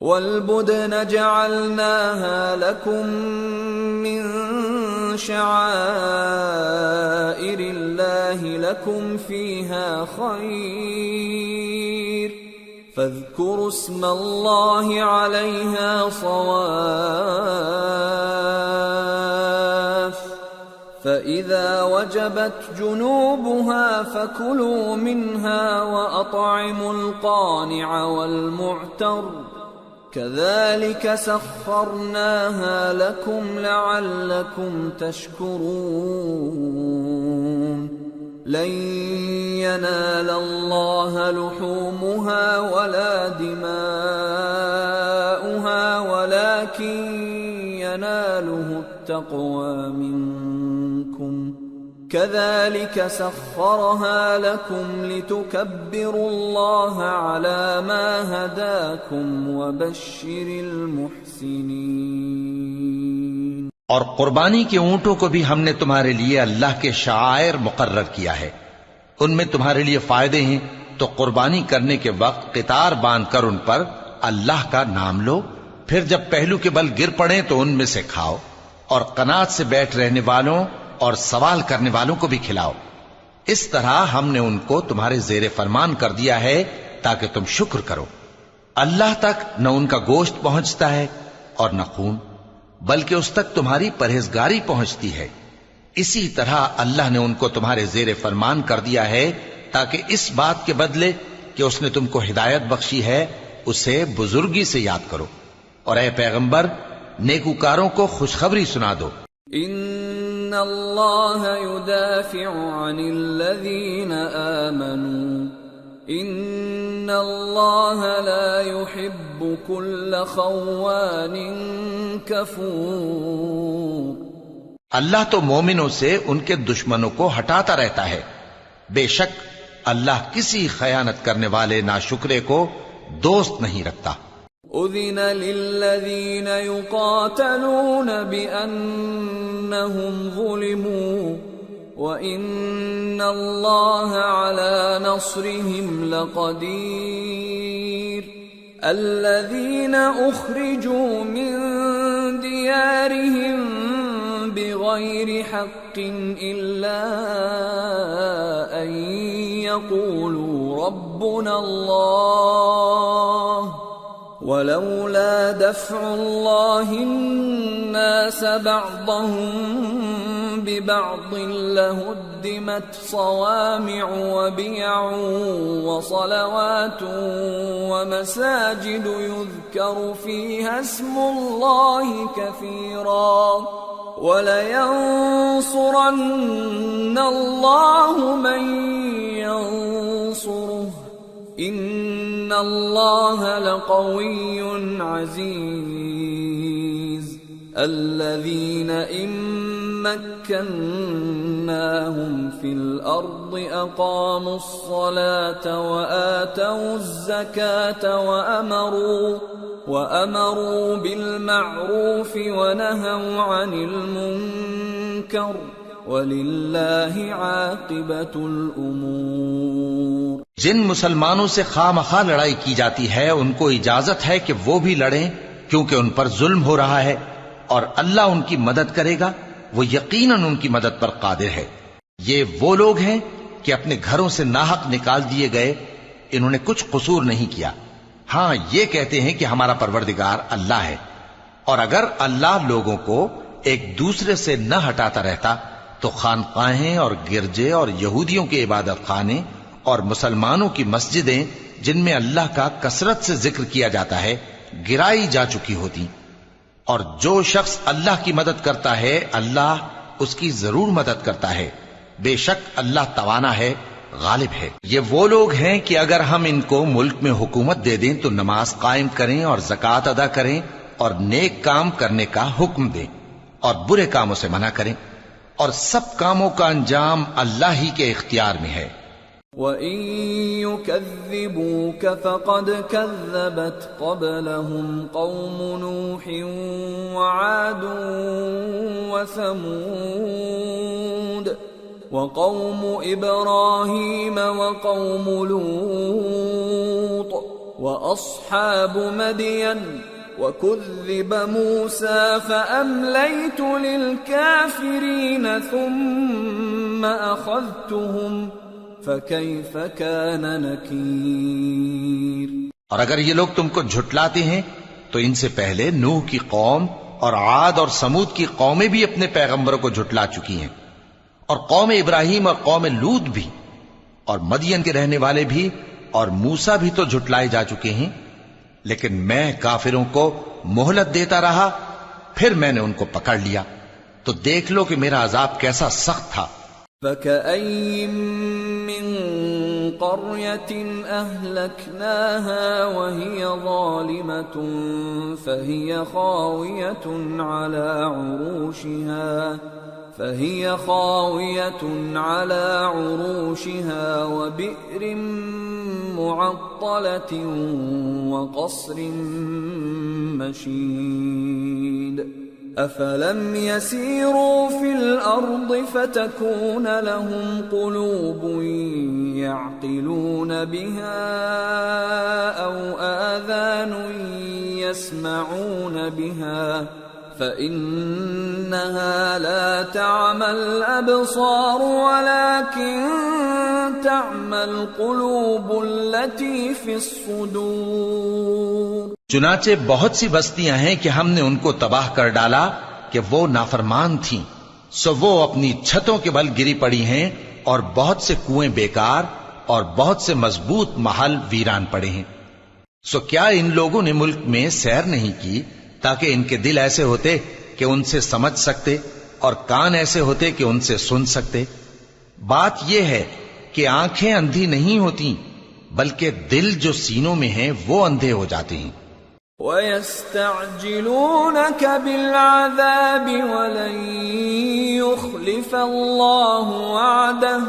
والبدن جعلناها لكم من شعائر الله لكم فيها خير فاذكروا اسم الله عليها صواف فإذا وجبت جنوبها فكلوا منها وأطعموا القانع والمعتر كذلك سخرناها لكم لعلكم تشكرون لن ينال الله لحومها ولا دماؤها ولكن يناله التقوى منكم كذلك سخرها لكم لتكبروا الله على ما هداكم وبشر المحسنين۔ اور قربانی کے اونٹوں کو بھی ہم نے تمہارے لیے اللہ کے شعائر مقرر کیا ہے، ان میں تمہارے لیے فائدے ہیں، تو قربانی کرنے کے وقت قطار باندھ کر ان پر اللہ کا نام لو، پھر جب پہلو کے بل گر پڑیں تو ان میں سے کھاؤ، اور قناعت سے بیٹھ رہنے والوں اور سوال کرنے والوں کو بھی کھلاؤ۔ اس طرح ہم نے ان کو تمہارے زیر فرمان کر دیا ہے تاکہ تم شکر کرو۔ اللہ تک نہ ان کا گوشت پہنچتا ہے اور نہ خون، بلکہ اس تک تمہاری پرہیزگاری پہنچتی ہے۔ اسی طرح اللہ نے ان کو تمہارے زیر فرمان کر دیا ہے تاکہ اس بات کے بدلے کہ اس نے تم کو ہدایت بخشی ہے اسے بزرگی سے یاد کرو، اور اے پیغمبر نیکوکاروں کو خوشخبری سنا دو۔ ان اللہ يدافع عن الذین آمنوا ان اللہ لا يحب كل خوان کفور۔ اللہ تو مومنوں سے ان کے دشمنوں کو ہٹاتا رہتا ہے، بے شک اللہ کسی خیانت کرنے والے ناشکرے کو دوست نہیں رکھتا۔ اذن للذین یقاتلون بأنہم ظلموا وَإِنَّ اللَّهَ عَلَى نَصْرِهِمْ لَقَدِيرٌ الَّذِينَ أُخْرِجُوا مِنْ دِيَارِهِمْ بِغَيْرِ حَقٍّ إِلَّا أَنْ يَقُولُوا رَبُّنَا اللَّهُ وَلَوْلَا دَفْعُ اللَّهِ النَّاسَ بَعْضَهُمْ بِبَعْضٍ لَهُدِّمَتْ صَوَامِعُ وَبِيَعٌ وَصَلَوَاتٌ وَمَسَاجِدُ يُذْكَرُ فِيهَا اسْمُ اللَّهِ كَثِيرًا وَلَيَنصُرَنَّ اللَّهُ مَن يَنصُرُهُ إِنَّ اللَّهَ لَقَوِيٌّ عَزِيزٌ الَّذِينَ إِن مَّكَّنَّاهُمْ فِي الْأَرْضِ أَقَامُوا الصَّلَاةَ وَآتَوُا الزَّكَاةَ وَأَمَرُوا بِالْمَعْرُوفِ وَنَهَوْا عَنِ الْمُنكَرِ وَلِلَّهِ عَاقِبَةُ الْأُمُورِ۔ جن مسلمانوں سے خواہ مخواہ لڑائی کی جاتی ہے ان کو اجازت ہے کہ وہ بھی لڑیں، کیونکہ ان پر ظلم ہو رہا ہے، اور اللہ ان کی مدد کرے گا، وہ یقیناً ان کی مدد پر قادر ہے۔ یہ وہ لوگ ہیں کہ اپنے گھروں سے ناحق نکال دیے گئے، انہوں نے کچھ قصور نہیں کیا، ہاں یہ کہتے ہیں کہ ہمارا پروردگار اللہ ہے۔ اور اگر اللہ لوگوں کو ایک دوسرے سے نہ ہٹاتا رہتا تو خانقاہیں اور گرجے اور یہودیوں کے عبادت خانے اور مسلمانوں کی مسجدیں جن میں اللہ کا کثرت سے ذکر کیا جاتا ہے گرائی جا چکی ہوتی۔ اور جو شخص اللہ کی مدد کرتا ہے اللہ اس کی ضرور مدد کرتا ہے، بے شک اللہ توانا ہے، غالب ہے۔ یہ وہ لوگ ہیں کہ اگر ہم ان کو ملک میں حکومت دے دیں تو نماز قائم کریں اور زکوٰۃ ادا کریں اور نیک کام کرنے کا حکم دیں اور برے کاموں سے منع کریں، اور سب کاموں کا انجام اللہ ہی کے اختیار میں ہے۔ وَإِن يُكَذِّبُوكَ فَقَدْ كَذَّبَتْ قَبْلَهُمْ قَوْمُ نُوحٍ وَعَادٌ وَثَمُودُ وَقَوْمُ إِبْرَاهِيمَ وَقَوْمُ لُوطٍ وَأَصْحَابُ مَدْيَنَ وَكُذِّبَ مُوسَى فَأَمْلَيْتُ لِلْكَافِرِينَ ثُمَّ أَخَذْتُهُمْ فَكَيْفَ كَانَ نَكِيرِ۔ اور اگر یہ لوگ تم کو جھٹلاتے ہیں تو ان سے پہلے نوح کی قوم اور عاد اور سمود کی قومیں بھی اپنے پیغمبروں کو جھٹلا چکی ہیں، اور قوم ابراہیم اور قوم لوط بھی، اور مدین کے رہنے والے بھی، اور موسیٰ بھی تو جھٹلائے جا چکے ہیں، لیکن میں کافروں کو مہلت دیتا رہا، پھر میں نے ان کو پکڑ لیا، تو دیکھ لو کہ میرا عذاب کیسا سخت تھا۔ فَكَأَيٍّ مِّن قَرْيَةٍ أَهْلَكْنَاهَا وَهِيَ ظَالِمَةٌ فَهِيَ خَاوِيَةٌ عَلَى عُرُوشِهَا وَبِئْرٍ مُّعَطَّلَةٍ وَقَصْرٍ مَّشِيدٍ أَفَلَمْ يَسِيرُوا فِي الْأَرْضِ فَتَكُونَ لَهُمْ قُلُوبٌ يَعْقِلُونَ بِهَا أَوْ آذَانٌ يَسْمَعُونَ بِهَا فَإِنَّهَا لَا تَعْمَى الْأَبْصَارُ وَلَكِن تَعْمَى الْقُلُوبُ الَّتِي فِي الصُّدُورِ۔ چنانچہ بہت سی بستیاں ہیں کہ ہم نے ان کو تباہ کر ڈالا کہ وہ نافرمان تھیں، سو وہ اپنی چھتوں کے بل گری پڑی ہیں، اور بہت سے کنویں بیکار اور بہت سے مضبوط محل ویران پڑے ہیں۔ سو کیا ان لوگوں نے ملک میں سیر نہیں کی تاکہ ان کے دل ایسے ہوتے کہ ان سے سمجھ سکتے اور کان ایسے ہوتے کہ ان سے سن سکتے؟ بات یہ ہے کہ آنکھیں اندھی نہیں ہوتی، بلکہ دل جو سینوں میں ہیں وہ اندھے ہو جاتے ہیں۔ وَيَسْتَعْجِلُونَكَ بِالْعَذَابِ وَلَن يُخْلِفَ اللَّهُ وَعْدَهُ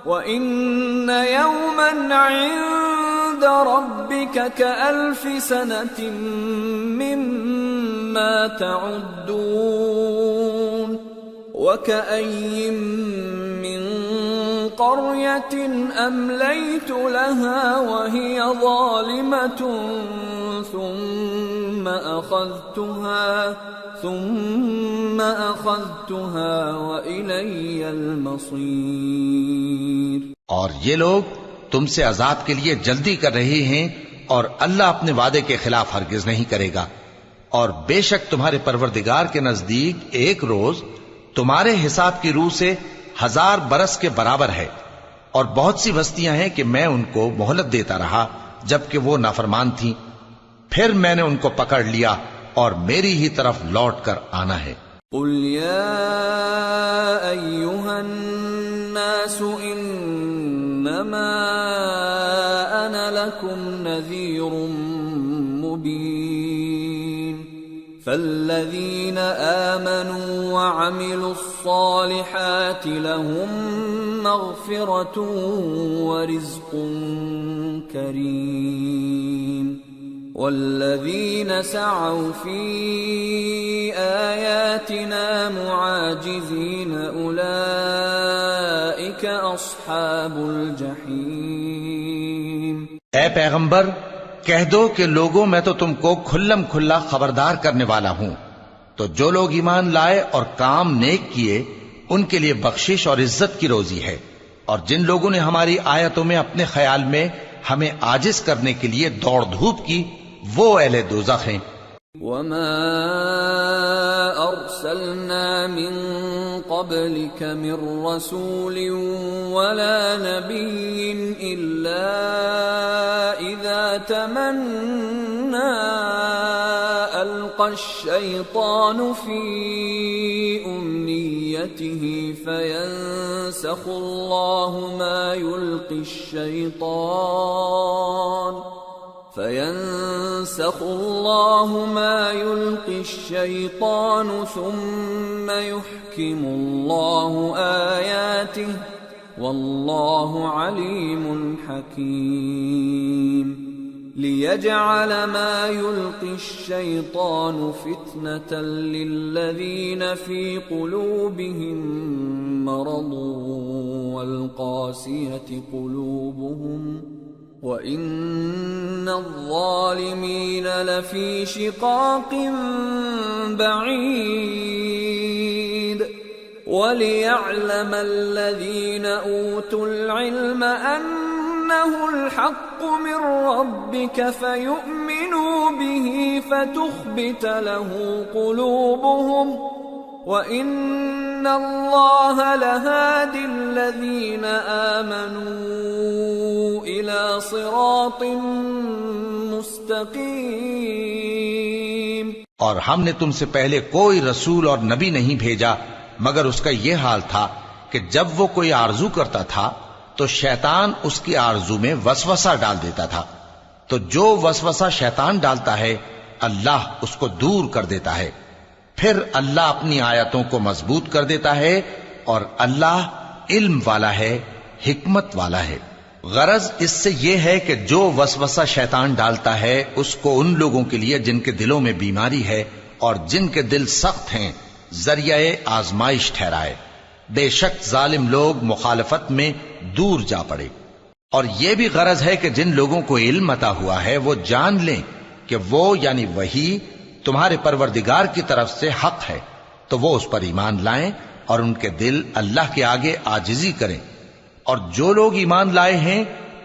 وَإِنَّ يَوْمًا عِندَ رَبِّكَ كَأَلْفِ سَنَةٍ مِّمَّا تَعُدُّونَ وَكَأَيٍّ مِّن قَرْيَةٍ أَمْلَيْتُ لَهَا وَهِيَ ظَالِمَةٌ ثُمَّ أَخَذْتُهَا وَإِلَيَّ الْمَصِيرُ۔ اور یہ لوگ تم سے عذاب کے لیے جلدی کر رہے ہیں، اور اللہ اپنے وعدے کے خلاف ہرگز نہیں کرے گا، اور بے شک تمہارے پروردگار کے نزدیک ایک روز تمہارے حساب کی روح سے 1000 برس کے برابر ہے، اور بہت سی بستیاں ہیں کہ میں ان کو مہلت دیتا رہا جبکہ وہ نافرمان تھیں، پھر میں نے ان کو پکڑ لیا اور میری ہی طرف لوٹ کر آنا ہے۔ قُلْ يَا أَيُّهَا النَّاسُ إِنَّمَا أَنَا لَكُمْ نَذِيرٌ مُّبِينٌ فَالَّذِينَ آمَنُوا وَعَمِلُوا الصَّالِحَاتِ لَهُم مَّغْفِرَةٌ وَرِزْقٌ كَرِيمٌ وَالَّذِينَ سَعَوْا فِي آيَاتِنَا مُعَاجِزِينَ أُولَئِكَ أَصْحَابُ الْجَحِيمِ۔ اے پیغمبر کہہ دو کہ لوگوں میں تو تم کو کھلم کھلا خبردار کرنے والا ہوں، تو جو لوگ ایمان لائے اور کام نیک کیے ان کے لیے بخشش اور عزت کی روزی ہے، اور جن لوگوں نے ہماری آیتوں میں اپنے خیال میں ہمیں عاجز کرنے کے لیے دوڑ دھوپ کی، وہ اہل دوزخ ہیں۔ وَمَا أَرْسَلْنَا مِن قَبْلِكَ مِن رَّسُولٍ وَلَا نَبِيٍّ إِلَّا إِذَا تَمَنَّى أَلْقَى الشَّيْطَانُ فِي أُمْنِيَّتِهِ فَيَنسَخُ اللَّهُ مَا يُلْقِي الشَّيْطَانُ ثُمَّ يُحْكِمُ اللَّهُ آيَاتِهِ واللہ علیم حکیم ليجعل ما يلقي الشيطان فتنة للذين في قلوبهم مرض والقاسية قلوبهم وإن الظالمين لفي شقاق بعيد وليعلم الذين أوتوا العلم أنه الحق من ربك فيؤمنوا به فتخبت له قلوبهم وَإِنَّ اللَّهَ لَهَادِ الَّذِينَ آمَنُوا إِلَى صِرَاطٍ مُسْتَقِيمٍ۔ اور ہم نے تم سے پہلے کوئی رسول اور نبی نہیں بھیجا مگر اس کا یہ حال تھا کہ جب وہ کوئی آرزو کرتا تھا تو شیطان اس کی آرزو میں وسوسہ ڈال دیتا تھا، تو جو وسوسہ شیطان ڈالتا ہے اللہ اس کو دور کر دیتا ہے، پھر اللہ اپنی آیتوں کو مضبوط کر دیتا ہے، اور اللہ علم والا ہے، حکمت والا ہے۔ غرض اس سے یہ ہے کہ جو وسوسہ شیطان ڈالتا ہے اس کو ان لوگوں کے لیے جن کے دلوں میں بیماری ہے اور جن کے دل سخت ہیں ذریعہ آزمائش ٹھہرائے۔ بے شک ظالم لوگ مخالفت میں دور جا پڑے۔ اور یہ بھی غرض ہے کہ جن لوگوں کو علم عطا ہوا ہے وہ جان لیں کہ وہ یعنی وحی تمہارے پروردگار کی طرف سے حق ہے، تو وہ اس پر ایمان لائیں اور ان کے دل اللہ کے آگے عاجزی کریں، اور جو لوگ ایمان لائے ہیں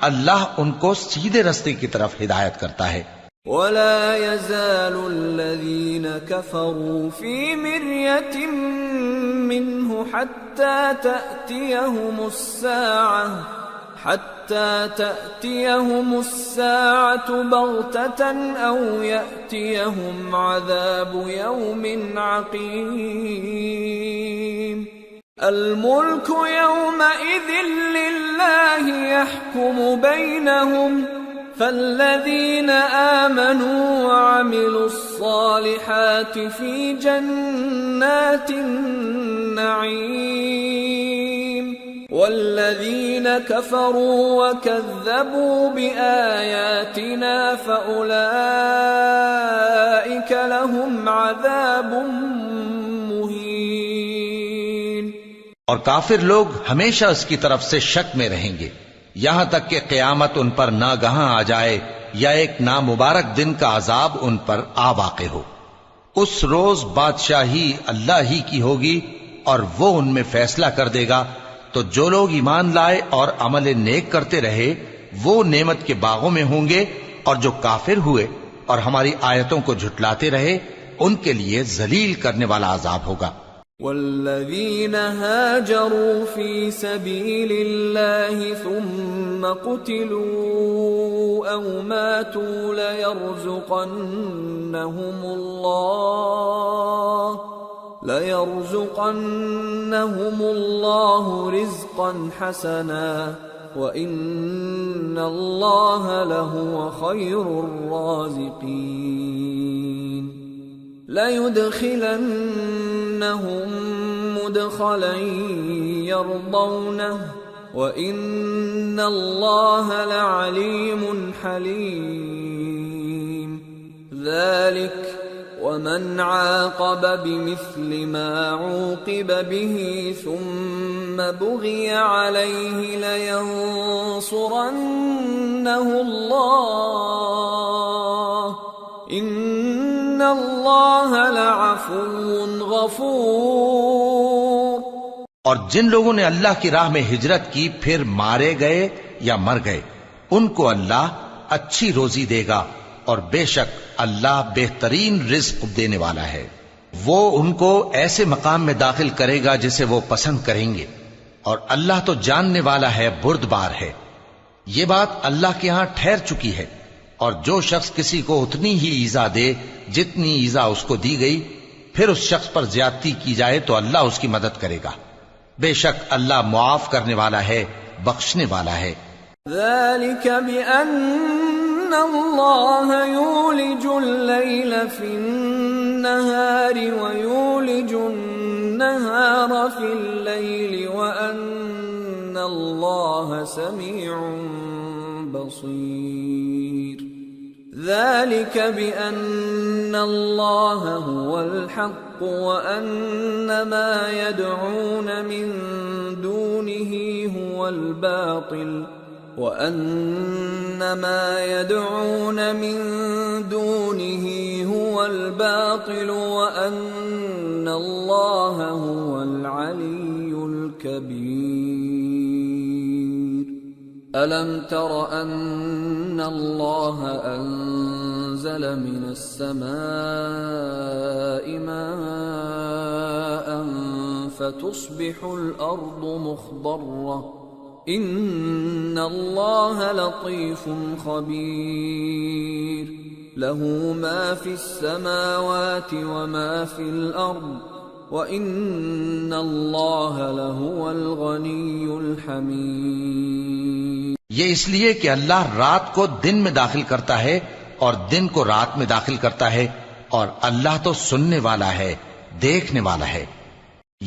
اللہ ان کو سیدھے رستے کی طرف ہدایت کرتا ہے۔ وَلَا يَزَالُ الَّذِينَ كَفَرُوا فِي مِرْيَةٍ مِّنْهُ حَتَّى تَأْتِيَهُمُ السَّاعَةُ بَغْتَةً أَوْ يَأْتِيَهُمْ عَذَابُ يَوْمٍ عَقِيمٍ۔ الْمُلْكُ يَوْمَئِذٍ لِلَّهِ يَحْكُمُ بَيْنَهُمْ، فَالَّذِينَ آمَنُوا وَعَمِلُوا الصَّالِحَاتِ فِي جَنَّاتِ النَّعِيمِ، وَالَّذِينَ كَفَرُوا وَكَذَّبُوا بِآيَاتِنَا فَأُولَئِكَ لَهُمْ عَذَابٌ مُّهِينٌ۔ اور کافر لوگ ہمیشہ اس کی طرف سے شک میں رہیں گے یہاں تک کہ قیامت ان پر ناگہاں آ جائے یا ایک نامبارک دن کا عذاب ان پر آ واقع ہو۔ اس روز بادشاہی اللہ ہی کی ہوگی اور وہ ان میں فیصلہ کر دے گا، تو جو لوگ ایمان لائے اور عمل نیک کرتے رہے وہ نعمت کے باغوں میں ہوں گے، اور جو کافر ہوئے اور ہماری آیتوں کو جھٹلاتے رہے ان کے لیے ذلیل کرنے والا عذاب ہوگا۔ والذین هاجروا فی سبیل اللہ ثم قتلوا او ماتوا لَيَرْزُقَنَّهُمُ اللَّهُ رِزْقًا حَسَنًا وَإِنَّ اللَّهَ لَهُوَ خَيْرُ الرَّازِقِينَ۔ لَيُدْخِلَنَّهُمْ مُدْخَلًا يَرْضَوْنَهُ وَإِنَّ اللَّهَ لَعَلِيمٌ حَلِيمٌ۔ ذَلِكَ وَمَنْ عَاقَبَ بِمِثْلِ مَا عُوقِبَ بِهِ ثُمَّ بُغِيَ عَلَيْهِ لَيَنصُرَنَّهُ اللَّهُ إِنَّ اللَّهَ لَعَفُوٌّ غَفُورٌ۔ اور جن لوگوں نے اللہ کی راہ میں ہجرت کی پھر مارے گئے یا مر گئے ان کو اللہ اچھی روزی دے گا، اور بے شک اللہ بہترین رزق دینے والا ہے۔ وہ ان کو ایسے مقام میں داخل کرے گا جسے وہ پسند کریں گے، اور اللہ تو جاننے والا ہے، بردبار ہے۔ یہ بات اللہ کے ہاں ٹھہر چکی ہے، اور جو شخص کسی کو اتنی ہی ایذا دے جتنی ایذا اس کو دی گئی، پھر اس شخص پر زیادتی کی جائے تو اللہ اس کی مدد کرے گا۔ بے شک اللہ معاف کرنے والا ہے، بخشنے والا ہے۔ ذَلِكَ بِأَنَّ اللَّهَ يُولِجُ اللَّيْلَ فِي النَّهَارِ وَيُولِجُ النَّهَارَ فِي اللَّيْلِ وَأَنَّ اللہ سمیع بصیر ذلك بأن الله هو الحق وأن ما يدعون من دونه هو الباطل وأن ما يدعون من دونه هو الباطل وأن الله هو العلي الكبير ألم تر أن الله أنزل من السماء ماء فتصبح الأرض مخضرة إن الله لطيف خبير له ما في السماوات وما في الأرض وَإِنَّ اللَّهَ لَهُوَ الْغَنِيُّ الْحَمِيدُ یہ اس لیے کہ اللہ رات کو دن میں داخل کرتا ہے اور دن کو رات میں داخل کرتا ہے، اور اللہ تو سننے والا ہے، دیکھنے والا ہے۔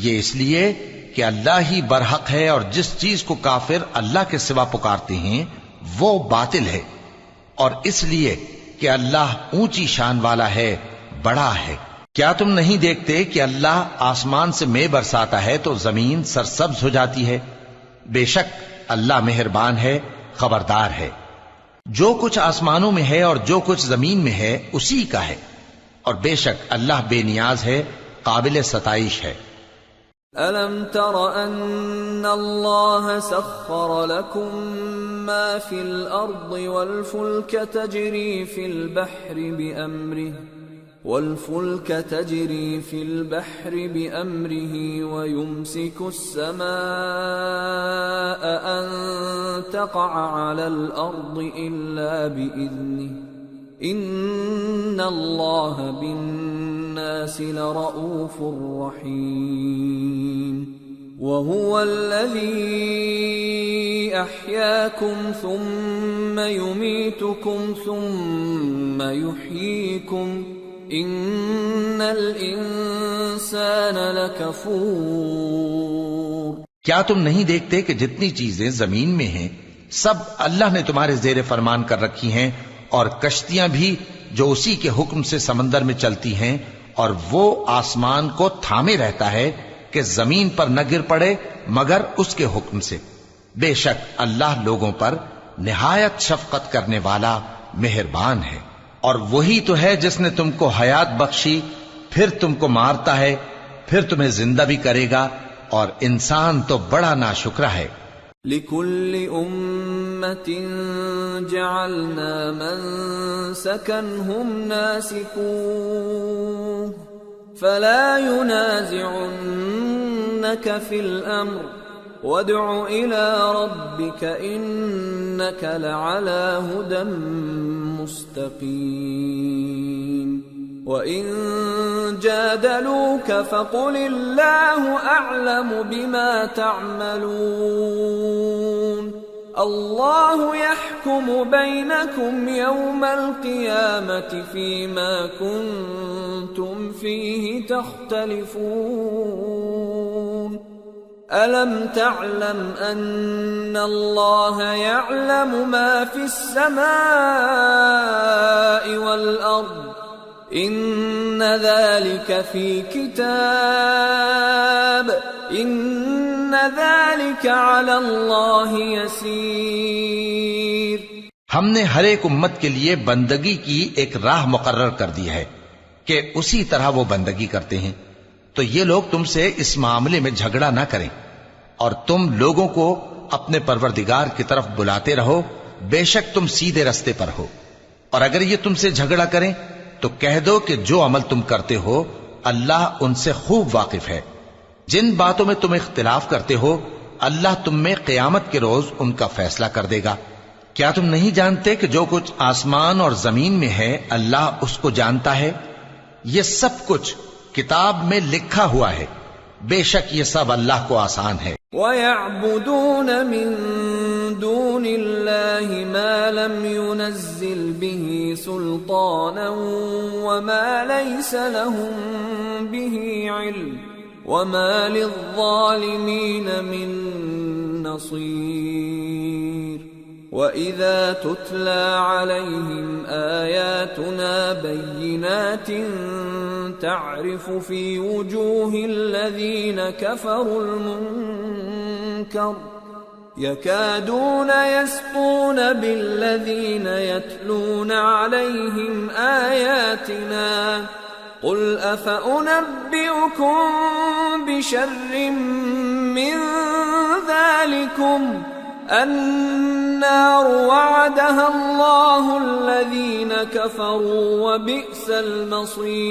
یہ اس لیے کہ اللہ ہی برحق ہے، اور جس چیز کو کافر اللہ کے سوا پکارتے ہیں وہ باطل ہے، اور اس لیے کہ اللہ اونچی شان والا ہے، بڑا ہے۔ کیا تم نہیں دیکھتے کہ اللہ آسمان سے مے برساتا ہے تو زمین سرسبز ہو جاتی ہے؟ بے شک اللہ مہربان ہے، خبردار ہے۔ جو کچھ آسمانوں میں ہے اور جو کچھ زمین میں ہے اسی کا ہے، اور بے شک اللہ بے نیاز ہے، قابل ستائش ہے۔ أَلَمْ تَرَ أَنَّ اللَّهَ سَخَّرَ لَكُم مَّا فِي الْأَرْضِ وَالْفُلْكَ تَجْرِي فِي الْبَحْرِ بِأَمْرِهِ وَيُمْسِكُ السَّمَاءَ أَن تَقَعَ عَلَى الْأَرْضِ إِلَّا بِإِذْنِهِ إِنَّ اللَّهَ بِالنَّاسِ لَرَءُوفٌ رَحِيمٌ وَهُوَ الَّذِي أَحْيَاكُمْ ثُمَّ يُمِيتُكُمْ ثُمَّ يُحْيِيكُمْ ان الانسان لکفور۔ کیا تم نہیں دیکھتے کہ جتنی چیزیں زمین میں ہیں سب اللہ نے تمہارے زیر فرمان کر رکھی ہیں، اور کشتیاں بھی جو اسی کے حکم سے سمندر میں چلتی ہیں، اور وہ آسمان کو تھامے رہتا ہے کہ زمین پر نہ گر پڑے مگر اس کے حکم سے۔ بے شک اللہ لوگوں پر نہایت شفقت کرنے والا مہربان ہے۔ اور وہی تو ہے جس نے تم کو حیات بخشی، پھر تم کو مارتا ہے، پھر تمہیں زندہ بھی کرے گا، اور انسان تو بڑا ناشکرا ہے۔ لِكُلِّ أُمَّةٍ جَعَلْنَا مَنسَكًا هُمْ نَاسِكُوهُ فَلَا يُنَازِعُنَّكَ فِي الْأَمْرِ وَادْعُ إِلَى رَبِّكَ إِنَّكَ لَعَلَى هُدًى مُسْتَقِيمٍ وَإِن جَادَلُوكَ فَقُلِ اللَّهُ أَعْلَمُ بِمَا تَعْمَلُونَ اللَّهُ يَحْكُمُ بَيْنَكُمْ يَوْمَ الْقِيَامَةِ فِيمَا كُنتُمْ فِيهِ تَخْتَلِفُونَ أَلَمْ تَعْلَمْ أَنَّ اللَّهَ يَعْلَمُ مَا فِي السَّمَاءِ وَالْأَرْضِ إِنَّ ذَلِكَ فِي كِتَابٍ إِنَّ ذَلِكَ عَلَى اللَّهِ يَسِيرٌ۔ ہم نے ہر ایک امت کے لیے بندگی کی ایک راہ مقرر کر دی ہے کہ اسی طرح وہ بندگی کرتے ہیں، تو یہ لوگ تم سے اس معاملے میں جھگڑا نہ کریں، اور تم لوگوں کو اپنے پروردگار کی طرف بلاتے رہو، بے شک تم سیدھے رستے پر ہو۔ اور اگر یہ تم سے جھگڑا کریں تو کہہ دو کہ جو عمل تم کرتے ہو اللہ ان سے خوب واقف ہے۔ جن باتوں میں تم اختلاف کرتے ہو اللہ تم میں قیامت کے روز ان کا فیصلہ کر دے گا۔ کیا تم نہیں جانتے کہ جو کچھ آسمان اور زمین میں ہے اللہ اس کو جانتا ہے؟ یہ سب کچھ کتاب میں لکھا ہوا ہے، بے شک یہ سب اللہ کو آسان ہے۔ وَيَعْبُدُونَ مِن دُونِ اللَّهِ مَا لَمْ يُنَزِّلْ بِهِ سُلْطَانًا وَمَا لَيْسَ لَهُم بِهِ عِلْمٌ وَمَا لِلظَّالِمِينَ مِن نصير وَإِذَا تُتْلَى عَلَيْهِمْ آيَاتُنَا بَيِّنَاتٍ تَعْرِفُ فِي وُجُوهِ الَّذِينَ كَفَرُوا الْمُنكَرَ يَكَادُونَ يَسْطُونَ بِالَّذِينَ يَتْلُونَ عَلَيْهِمْ آيَاتِنَا قُلْ أَفَأُنَبِّئُكُم بِشَرٍّ مِّن ذَلِكُمْ النار وعدها الله الذين كفروا وبئس المصير۔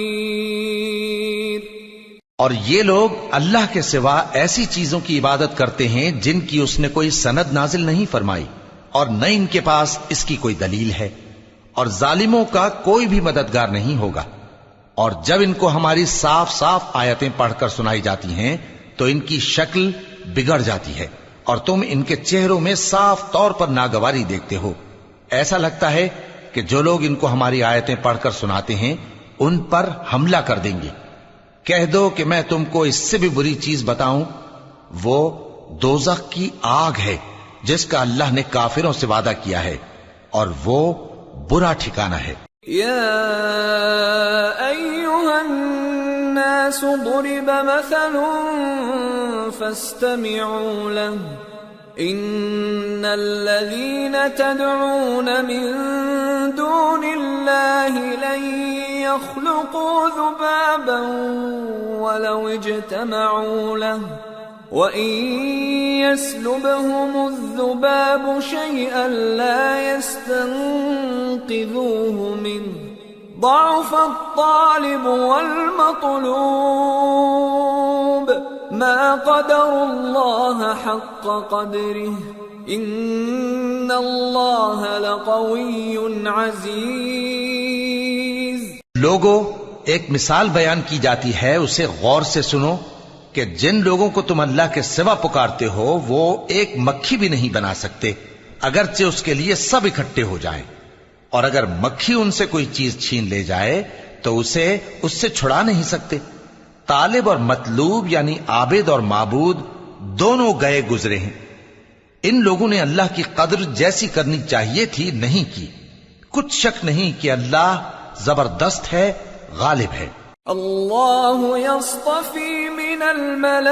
اور یہ لوگ اللہ کے سوا ایسی چیزوں کی عبادت کرتے ہیں جن کی اس نے کوئی سند نازل نہیں فرمائی اور نہ ان کے پاس اس کی کوئی دلیل ہے، اور ظالموں کا کوئی بھی مددگار نہیں ہوگا۔ اور جب ان کو ہماری صاف صاف آیتیں پڑھ کر سنائی جاتی ہیں تو ان کی شکل بگڑ جاتی ہے اور تم ان کے چہروں میں صاف طور پر ناگواری دیکھتے ہو۔ ایسا لگتا ہے کہ جو لوگ ان کو ہماری آیتیں پڑھ کر سناتے ہیں ان پر حملہ کر دیں گے۔ کہہ دو کہ میں تم کو اس سے بھی بری چیز بتاؤں، وہ دوزخ کی آگ ہے جس کا اللہ نے کافروں سے وعدہ کیا ہے، اور وہ برا ٹھکانہ ہے۔ یا ایھا الناس ضرب مثل فاستمعوا له ان الذين تدعون من دون الله لن يخلقوا ذبابا ولو اجتمعوا له وَإِن يَسْلُبْهُمُ الذُّبَابُ شَيْئًا لَا يَسْتَنقِذُوهُ مِنْهُ ضَعُفَ الطَّالِبُ وَالْمَطْلُوبُ مَا قَدَرُوا اللَّهَ حَقَّ قَدْرِهِ إِنَّ اللَّهَ لَقَوِيٌّ عَزِيزٌ۔ لوگو، ایک مثال بیان کی جاتی ہے، اسے غور سے سنو کہ جن لوگوں کو تم اللہ کے سوا پکارتے ہو وہ ایک مکھی بھی نہیں بنا سکتے اگرچہ اس کے لیے سب اکٹھے ہو جائیں، اور اگر مکھی ان سے کوئی چیز چھین لے جائے تو اسے اس سے چھڑا نہیں سکتے۔ طالب اور مطلوب یعنی عابد اور معبود دونوں گئے گزرے ہیں۔ ان لوگوں نے اللہ کی قدر جیسی کرنی چاہیے تھی نہیں کی۔ کچھ شک نہیں کہ اللہ زبردست ہے، غالب ہے۔ اللہ یصطفی من الملائکة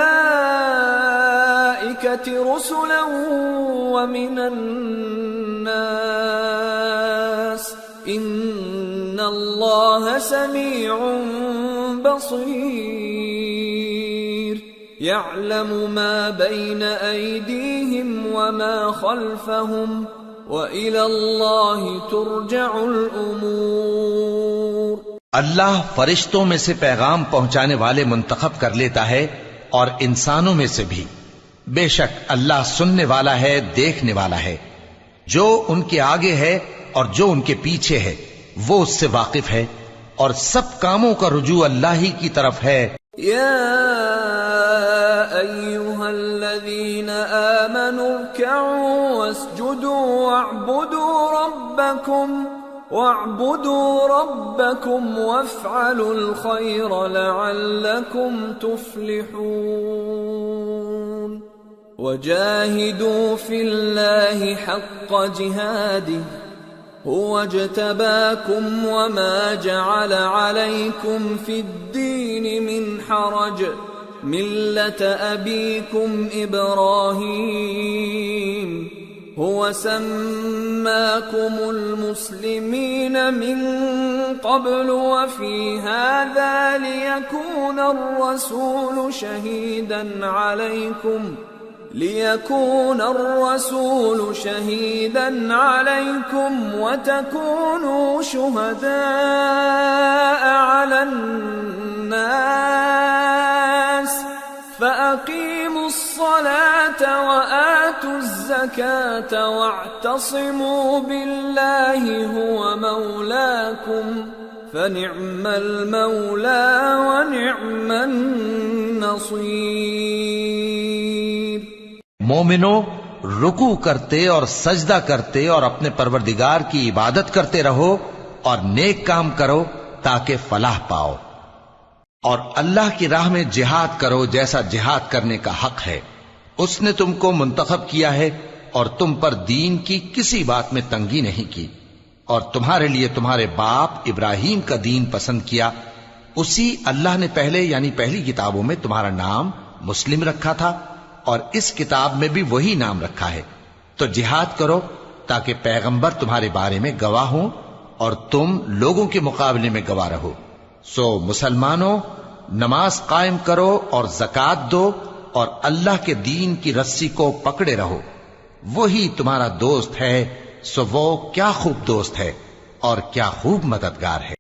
رسلا ومن الناس ان اللہ سمیع بصیر یعلم ما بین ایدیہم وما خلفہم وإلی اللہ ترجع الامور۔ اللہ فرشتوں میں سے پیغام پہنچانے والے منتخب کر لیتا ہے اور انسانوں میں سے بھی۔ بے شک اللہ سننے والا ہے، دیکھنے والا ہے۔ جو ان کے آگے ہے اور جو ان کے پیچھے ہے وہ اس سے واقف ہے، اور سب کاموں کا رجوع اللہ ہی کی طرف ہے۔ یا ایھا الذین آمنوا ارکعوا واسجدوا واعبدوا ربکم وافعلوا الخیر لعلکم تفلحون وجاہدوا فی اللہ حق جہادہ هو اجتباكم وما جعل عليكم في الدين من حرج ملة أبيكم إبراهيم هو سماكم المسلمين من قبل وفي هذا ليكون الرسول شهيدا عليكم وتكونوا شهداء على الناس فأقيموا الصلاة وآتوا الزكاة واعتصموا بالله هو مولاكم فنعم المولى ونعم النصير۔ مومنو، رکوع کرتے اور سجدہ کرتے اور اپنے پروردگار کی عبادت کرتے رہو اور نیک کام کرو تاکہ فلاح پاؤ، اور اللہ کی راہ میں جہاد کرو جیسا جہاد کرنے کا حق ہے، اس نے تم کو منتخب کیا ہے اور تم پر دین کی کسی بات میں تنگی نہیں کی، اور تمہارے لیے تمہارے باپ ابراہیم کا دین پسند کیا، اسی اللہ نے پہلے یعنی پہلی کتابوں میں تمہارا نام مسلم رکھا تھا، اور اس کتاب میں بھی وہی نام رکھا ہے۔ تو جہاد کرو تاکہ پیغمبر تمہارے بارے میں گواہ ہوں اور تم لوگوں کے مقابلے میں گواہ رہو۔ سو مسلمانوں، نماز قائم کرو اور زکات دو اور اللہ کے دین کی رسی کو پکڑے رہو، وہی تمہارا دوست ہے، سو وہ کیا خوب دوست ہے اور کیا خوب مددگار ہے۔